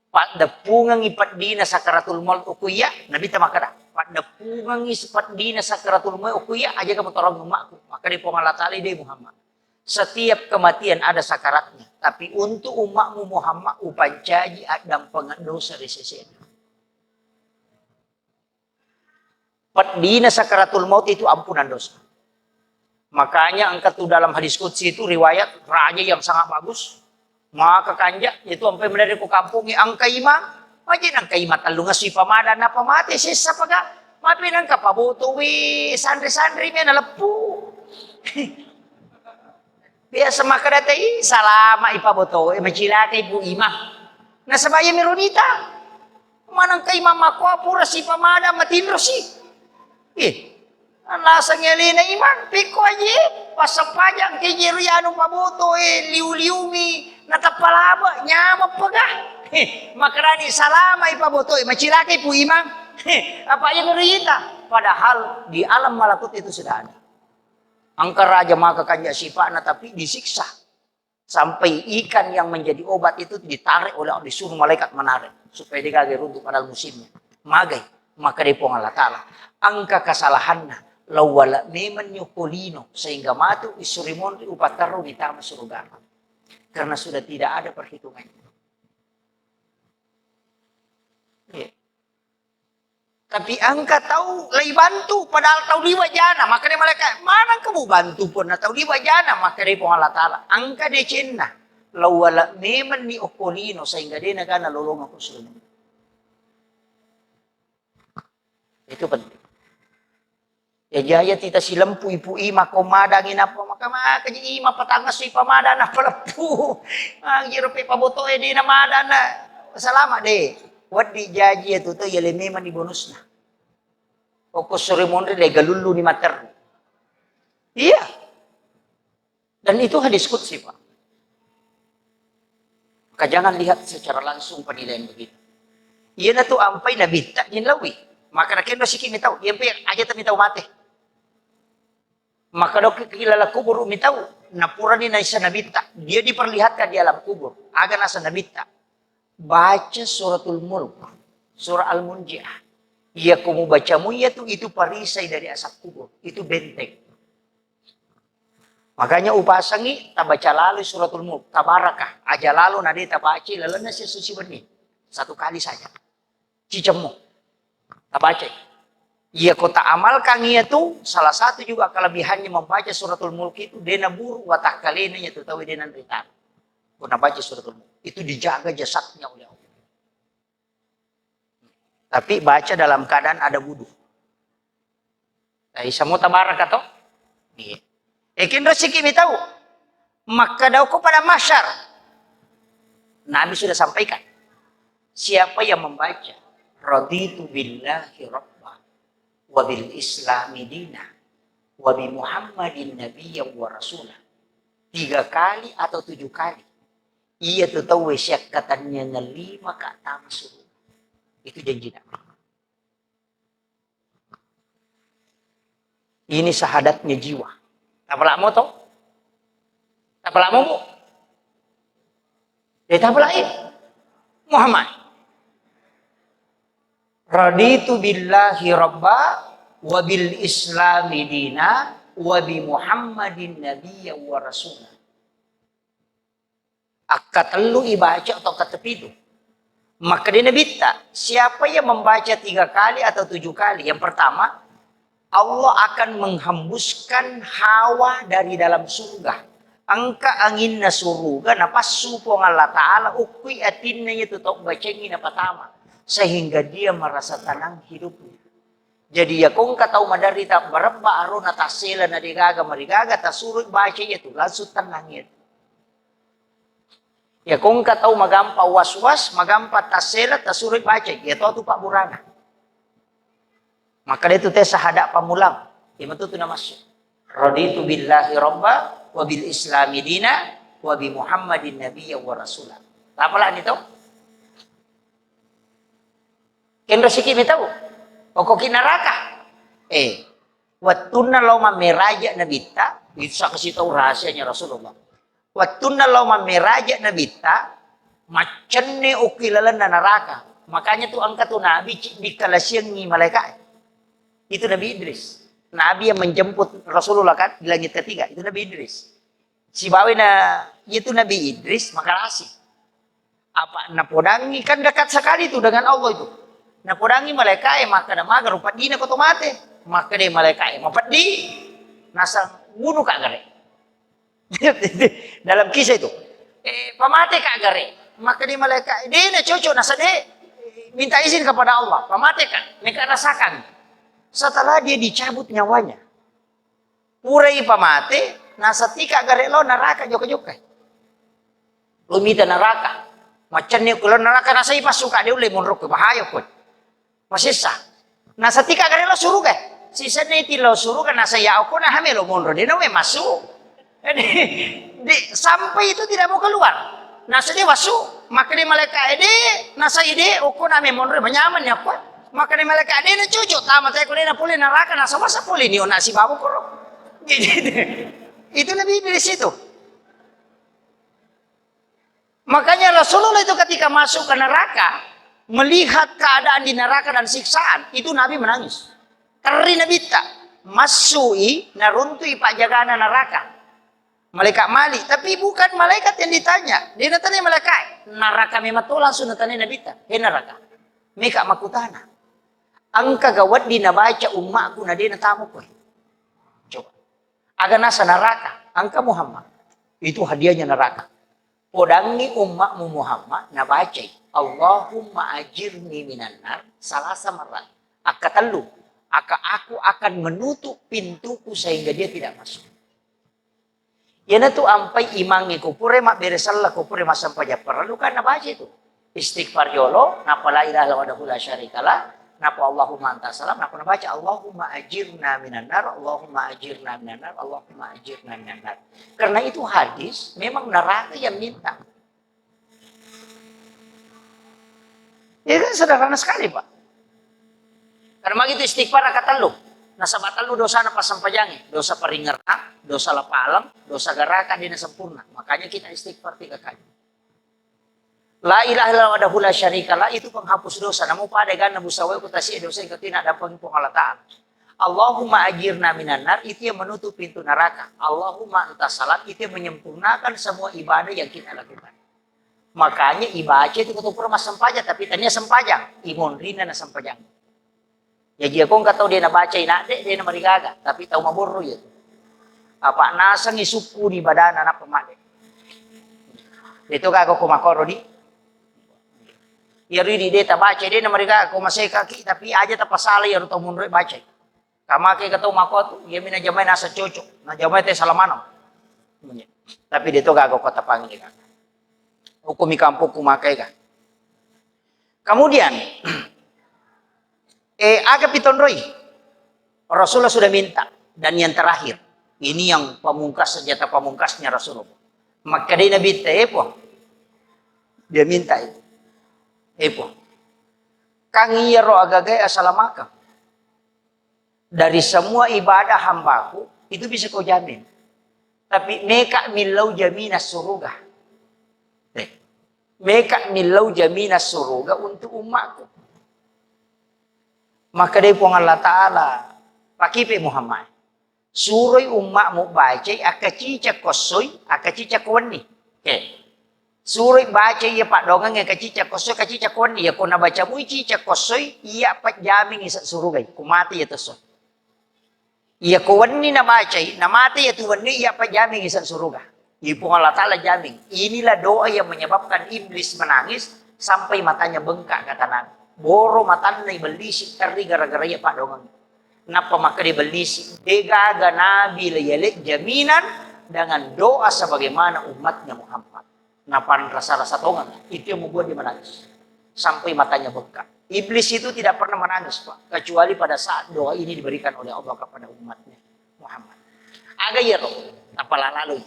Pada pungang ipat dina sakaratul maut ukuya, Nabita makada. Pada pungang ipat dina sakaratul maut ukuya, aja kamu tolong umatku. Maka di pengalatali deh Muhammad. Setiap kematian ada sakaratnya. Tapi untuk umatmu Muhammad, upancaji adam pengadosa di sisi. Pat dina sakaratul maut itu ampunan dosa. Makanya angkat tuh dalam hadis qudsi itu riwayat raja yang sangat bagus. Maka kanjak itu sampai mendari ku kampungi angka imang. Majin angka imang talunga si pamada na pamati sisa paga. Mapi nang kapabuto wi sandri-sandri mi nalepu. Biasa makadatai salama ipabuto majilate ibu imang. Nasabaya mirunita. Manang kay mama ko pura si pamada matindro si. Lasang yali na iman, piko aja, pasapajang kejiriano pabuto liu-liumi, natapalaba, nyama pagah. Makarani salama ipabuto, macilaki po imang. Apa yang ngerita? Padahal di alam malakut itu sudah ada. Angka raja maka kanya sifat, tapi disiksa. Sampai ikan yang menjadi obat itu ditarik oleh disuruh malaikat menarik. Supaya dikagak runtuh pada musimnya. Magai, maka dia Allah Ta'ala. Angka kesalahannya. Lawala meman yukulino sehingga matu isurimon upataru ditama surga karena sudah tidak ada perhitungannya. Ya. Tapi angka tahu lay bantu padahal tahu liwa jana maka dia malaikat mana kamu bantu pun tahu liwa jana maka dia pun Allah Taala angka dia cenna lawala meman yukulino sehingga dia nagana lolong aku surga. Itu penting. Ya jaya tita silam pui-pui makomadangin apa maka kaji ima patangas si pamadana pelepu. Ang jiro pe paboto di namadana. Salamat deh. Wat di jaji itu tuh ya lememan di bonusna. Fokus sore mondre deh galulu ni mater. Iya. Dan itu hadis qudsi Pak. Maka jangan lihat secara langsung penilaian begitu. Iya na tuh ampai nabita jinlawi. Maka nakin do siki mitau, iya pe aja tami tau mate. Maka dok kilala kubur mitau, napura ni naisa nabita. Dia diperlihatkan di alam kubur. Agar nasa nabita. Baca suratul mulk, surah al-munjiah. Iya kamu bacamu ya tuh itu parisai dari asap kubur. Itu benteng. Makanya upasangi tabaca lalu suratul mulk, tabarakah. Aja lalu nadi tabaci lalana si suci benih. Satu kali saja. Cicemu. Tabaca. Ia kota amalkan ia tuh salah satu juga kelebihannya membaca suratul mulk itu dena buru watah kalena itu tahu dena ritan. Kuna baca suratul mulk itu dijaga jasadnya oleh Allah. Tapi baca dalam keadaan ada wudu. Ai samo tabarak atau? Iya. Ekin rezeki mi tahu. Maka daw ko pada masyar. Nabi sudah sampaikan. Siapa yang membaca raditu billahi rabb wabil islami dina wabi muhammadin nabiyyan wa rasulah 3 kali atau 7 kali ia tuh tahu syak katanya ngelima ke atama suruh itu janji Nabi. Ini sahadatnya jiwa tapalak mo toh tapalak mo bu dia tapalain Muhammad raditu billahi rabba wa bil islami dina wa bi muhammadin nabiyya wa rasulah. Akatelu ibaca atau katepidu. Maka dia nabita, siapa yang membaca 3 kali atau 7 kali? Yang pertama, Allah akan menghembuskan hawa dari dalam surga. Angka angin na surga na pasu po Allah Ta'ala ukui atin na ito tok bacengin na patama. Sehingga dia merasa tenang hidupnya. Jadi ya kung kataw madarita barabba aro na tasela na digaga marigaga tasurut baca itu langsung tenang itu. Ya kung kataw magampa was-was magampa tasela tasurut baca ya to Pak Burana. Maka itu teh sahada pamulang. Ya betul tu nama masuk. Raditu billahi robba wa bil islami dina wa bi Muhammadin nabiyya wa rasulah. Apalah itu? Kendo sikit ni tahu. Pokok kinaraka. Wattuna lauma meraja nabita. Bisa kasih tahu rahasianya Rasulullah. Wattuna lauma meraja nabita. Macam ni ukilalan na neraka. Makanya tu angkat tu Nabi di kalasiang ni malaikat. Itu Nabi Idris. Nabi yang menjemput Rasulullah kan di langit ketiga. Itu Nabi Idris. Si bawa na itu Nabi Idris maka asik. Apa napodangi kan dekat sekali itu dengan Allah itu. Napodangi malaikat maka namaga rupat di na ko mate. Maka dia malaikat mapat di nasa bunuh kak gare. Dalam kisah itu. Pamate kak gare. Maka dia malaikat dia na cocok nasa de minta izin kepada Allah. Pamate kan mereka rasakan. Setelah dia dicabut nyawanya. Purai pamate nasa tika gare lo neraka joka-joka. Lo minta neraka. Macam ni kalau neraka nasa masuk dia ulai monrok ke bahaya pun. Masih sah. Nasa tika gare lo suruh ke. Sisa ni ti lo suruh kan nasa ya aku nah hamil lo monro dia nawe masuk. Sampai itu tidak mau keluar. Nasa dia masuk. Maka dia malaikat nasa ide aku nah monro menyaman ya kuat. Maka dia malaikat dia na cucu tamat saya kuliah na pulih neraka nasa masa pulih ni ona si babu koro. Itu Nabi dari situ. Makanya Rasulullah itu ketika masuk ke neraka, melihat keadaan di neraka dan siksaan, itu Nabi menangis. Karena Nabi tak masui naruntui pak jagana neraka. Malaikat mali, tapi bukan malaikat yang ditanya. Dia natanya malaikat. Neraka memang tu langsung natanya Nabi tak. Neraka. Meka makutana. Angka gawat di nabaca ummaku na dia natamu ko. Coba. Aga nasa neraka, angka Muhammad. Itu hadiahnya neraka. Podangi ummakmu Muhammad nabaca. Allahumma ajirni minan nar salasa marat. Akatalu. Aku akan menutup pintuku sehingga dia tidak masuk. Yana tu ampai imangi ko pure mak beresalla ko pure masam paja perlu kan nabaca itu. Istighfar jolo, napa la ilaha illallah la syarikalah. Napa Allahumma anta salam, napa baca Allahumma ajirna minan nar, Allahumma ajirna minan nar, Allahumma ajirna minan nar. Karena itu hadis memang neraka yang minta. Ya kan sederhana sekali Pak. Karena begitu istighfar kata lu. Nasa batal lu dosa na pasampajangi, dosa paringerna, dosa lapalam, dosa garakan dina sempurna. Makanya kita istighfar 3 kali. La ilaha illallah wa la syarikalah itu penghapus dosa. Namun pada gana busawai kutasi dosa yang ketina ada penghalataan. Allahumma ajirna minan nar itu yang menutup pintu neraka. Allahumma anta salam itu yang menyempurnakan semua ibadah yang kita lakukan. Makanya ibadah itu ketupur mas sempajang tapi tanya sempajang. Imun rina na sempajang. Ya jika kau tahu dia na baca inade dia na marigaga tapi tahu maburu ya. Apa nasang isuku di badan anak pemade. Itu kagak kumakoro di. Ya ridi dia baca dia na marigaga kau masih kaki tapi aja tak pasal ya rutau mundur baca. Kamake katau makot ya mina jamai nasa cocok. Na jamai teh salamanam. Tapi dia tu kagak kota panggil kan. Hukum kampung kumakai kan. Kemudian agak pitonroi. Rasulullah sudah minta dan yang terakhir ini yang pamungkas senjata pamungkasnya Rasulullah. Maka dia Nabi Tepo dia minta itu. Epo. Kang iya ro agagai asalamaka. Dari semua ibadah hambaku itu bisa kau jamin. Tapi meka milau jaminas surga. Meka milau jaminas surga untuk umatku. Maka dia pun Allah Ta'ala pakipe Muhammad. Suroi umatmu baca akacica kosoi akacica kawani. Suroi baca iya pak dongang akacica kosoi akacica kawani. Ya kau na baca mu cica kosoi iya pak jamin isa surugai. Kumati ya tersoi. Iya kawani na baca na mati ya tuwani iya pak jamin isa suruga. Ibu Allah Ta'ala jamin. Inilah doa yang menyebabkan iblis menangis sampai matanya bengkak kata Nabi. Boro matan na ibelisik tari gara-gara ya pak dongang. Napa maka dibelisik? Degaga Nabi layalik jaminan dengan doa sebagaimana umatnya Muhammad. Napa rasa-rasa tongan? Itu yang membuat dia menangis. Sampai matanya bengkak. Iblis itu tidak pernah menangis Pak. Kecuali pada saat doa ini diberikan oleh Allah kepada umatnya Muhammad. Aga ya roh. Apalah lalu.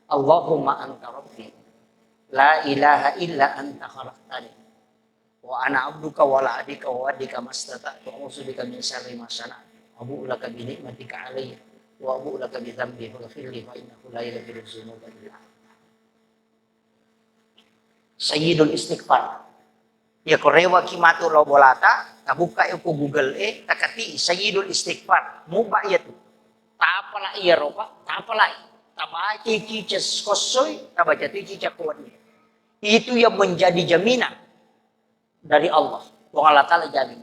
Allahumma anta rabbi. La ilaha illa anta khalaqtani. Wa ana abduka wa la adika wa adika mastata'tu. Wa usubika min syarri ma sana'tu. Wa bu'laka bi ni'matika alayya. Wa bu'laka bi dhanbi faghfirli fa innahu la yaghfiru dzunuba illa anta. Sayyidul istighfar. Ya korewa kimatu lo bolata, tabuka yo ko Google takati sayyidul istighfar. Muba ya tu. Tapala iya ropa, tapala. Tabaca cica kosoy, tabaca cica kuat. Itu yang menjadi jaminan dari Allah. Wong Allah Ta'ala jamin.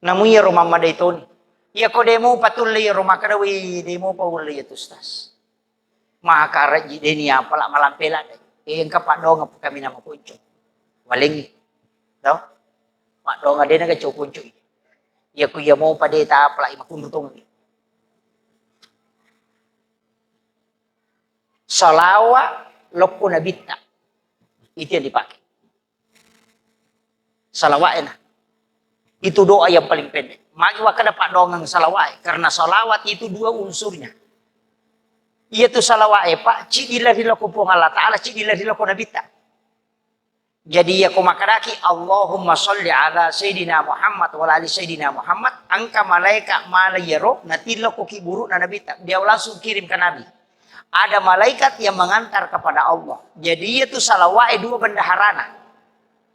Namun ya rumah madaitoni. Ya ko demo patulay rumah kadawi demo pa ulay tustas. Maka raji deni apala malampela dai. Yang kapak dong kami nama kunci. Waling. Tahu? Pak dong ada na kacau kunci. Ya ku ya mau pada ta apala imakundutong. Salawa lokku nabita. Itu yang dipakai. Salawat enak. Itu doa yang paling pendek. Magi wakada pak dongang salawat. Karena salawat itu dua unsurnya. Yaitu salawat pak. Cidilah dilaku pun Allah Ta'ala. Cidilah dilaku nabita. Jadi ya kumakadaki. Allahumma salli ala Sayyidina Muhammad. Wa ali Sayyidina Muhammad. Angka malaikat malayaro. Natilaku kiburu na nabita. Dia langsung kirim ke Nabi. Ada malaikat yang mengantar kepada Allah. Jadi itu salawat dua bendaharana.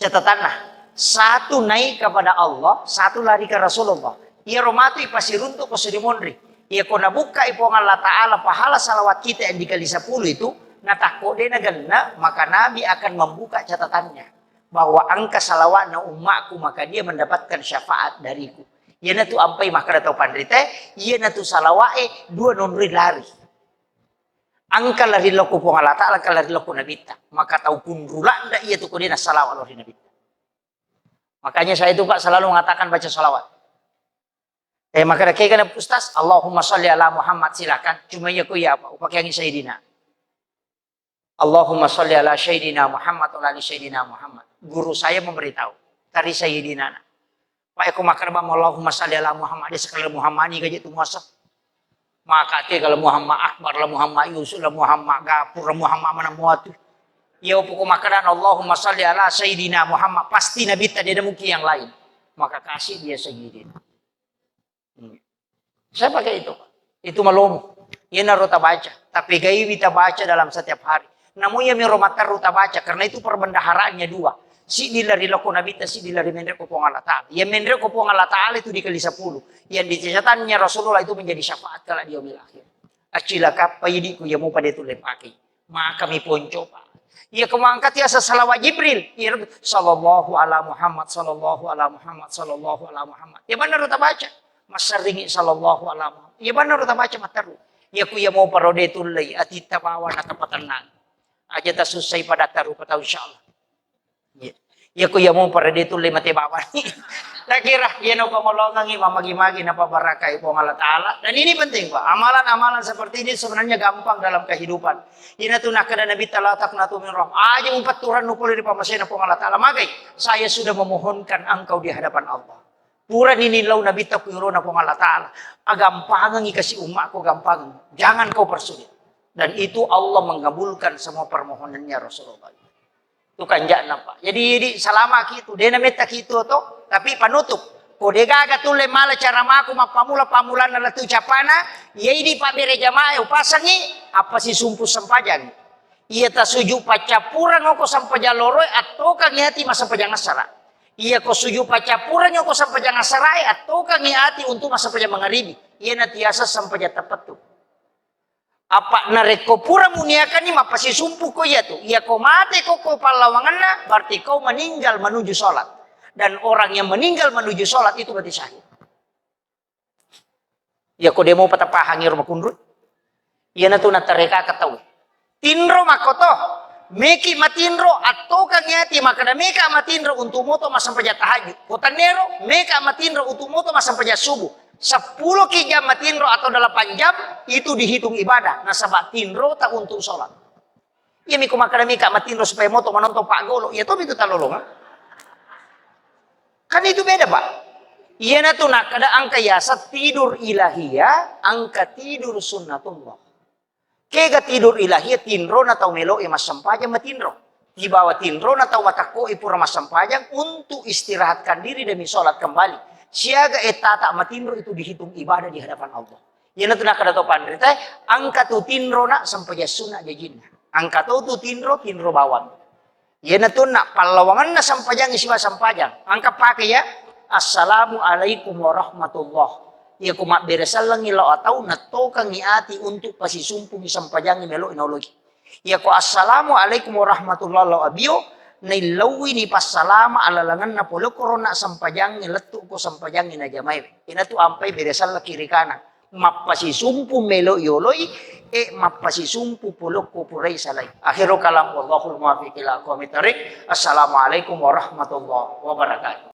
Catatanlah. Satu naik kepada Allah, satu lari ke Rasulullah. Ia romatu pasti runtuk ke Sudimondri. Ia kona buka ipong Allah Ta'ala pahala salawat kita yang dikali 10 itu. Natakode na gana, maka Nabi akan membuka catatannya. Bahwa angka salawat na umatku, maka dia mendapatkan syafaat dariku. Ia natu ampai maka datau pandrite, ia natu salawat dua nonri lari. Angka lari loko pong Allah Ta'ala, lari loko nabita. Maka tahu kundulanda ia tu kodena salawat lari nabita. Makanya saya itu Pak selalu mengatakan baca salawat. Maka kaya kana Ustaz, Allahumma sholli ala Muhammad silakan. Cuma ya ku ya apa? Pakai yang Sayyidina. Allahumma sholli ala Sayyidina Muhammad wa ali Sayyidina Muhammad. Guru saya memberitahu dari Sayyidina. Pak aku makar bang Allahumma sholli ala Muhammad. Dia sekali Muhammad ini gaji tu muasaf. Maka kalau Muhammad Akbar lah Muhammad Yusuf lah Muhammad Gapur lah Muhammad mana muatu. Ya pokok makanan Allahumma salli ala Sayyidina Muhammad. Pasti Nabi tadi ada mungkin yang lain. Maka kasih dia Sayyidina. Saya pakai itu. Itu malomo. Ia naruta baca. Tapi gaya kita baca dalam setiap hari. Namun ya miromatar ruta baca. Karena itu perbendaharaannya dua. Si dilari lako Nabi si dilari mendrek kopong Allah Ta'ala. Yang mendrek kopong Allah Ta'ala itu dikali 10. Yang dicatatannya Rasulullah itu menjadi syafaat kala di yaumil akhir. Acilaka payidiku yang mau pada itu lepaki. Maka kami pun coba. Ia kemangkat ya salawat Jibril. Ia sallallahu ala Muhammad sallallahu ala Muhammad sallallahu ala Muhammad. Ya benar kita baca. Masaringi sallallahu ala Muhammad. Ya benar kita baca mataru. Ya ku ya mau parode tulai atita bawa na tapatanan. Aja ta susai pada taru patau insyaallah. Ya ku ya mau parode tulai mate bawa. Tak kira ya no pamolongan mamagi-magi na pabarakai po Allah Ta'ala. Dan ini penting Pak. Amalan-amalan seperti ini sebenarnya gampang dalam kehidupan. Ina tu nak kada Nabi talatak natu min rahmah. Aja umpat Tuhan nukul di pamasena po Allah Ta'ala. Magai saya sudah memohonkan engkau di hadapan Allah. Puran ini lau Nabi takuiro na po Allah Ta'ala. Agampangan ikasi umatku gampang. Jangan kau persulit. Dan itu Allah mengabulkan semua permohonannya Rasulullah. Itu kan jangan Pak. Jadi selama gitu. Dia namanya gitu toh. Tapi panutup. Kode gaga tule mala cara maku mapamula na latu capana. Ia ini pak bere jamaah upasangi. Apa si sumpu sampajan. Ia ta suju pacapura ngoko sampajan loroi. Atau kang hati masa pajang asara. Ia ko suju pacapura ngoko sampajan asarai. Atau kang hati untuk masa pajang mengaribi. Ia natiasa sampajan tepat tuh. Apa nareko pura muniakan ni apa si sumpu ko ya tuh. Ia ko mate ko palawangan berarti kau meninggal menuju sholat. Dan orang yang meninggal menuju sholat itu berarti syahid. Ya kau demo patapahangi rumah kundrut. Ya natu natareka katawi. Tinro makoto. Meki matinro atau kang yati maka meka matinro untuk moto masam pajat tahajud. Kotanero meka matinro untuk moto masam pajat subuh. 10 jam matinro atau 8 jam itu dihitung ibadah. Nah sabat tinro tak untuk sholat. Iya miku maka meka matinro supaya moto menonton Pak Golo. Ya toh itu talolong. Kan itu beda Pak. Iya na tuh nak kada angka yasat tidur ilahiyah, angka tidur sunnatullah. Kega tidur ilahiyah tinro na tau melo mas sampajang matinro. Di bawah tinro na tau matako ipura mas sampajang untuk istirahatkan diri demi sholat kembali. Siaga etata matinro itu dihitung ibadah di hadapan Allah. Iya na tuh nak kada tau pandrita, angka tu tinro na sampaja sunnah jajin. Angka tu tinro bawang. Iya na tuh nak palawangan na sampajang isiwa sampajang. Angka pakai ya. Assalamualaikum warahmatullah. Ya kumak beresal lang ilo atau nato kang iati untuk pasisumpung isampajang melo inologi. Ya ko assalamualaikum warahmatullahi wabarakatuh. Nailawi ni pasalama alalangan na polo korona sampajang letu ko sampajang na jamay. Ina tu ampay beresal la kiri kanan. Mapasisumpu melo ioloy mapasisumpu polo ko puray salay. Akhiro kalam wallahul muwaffiq ila aqwamit thariq. Assalamualaikum warahmatullahi wabarakatuh.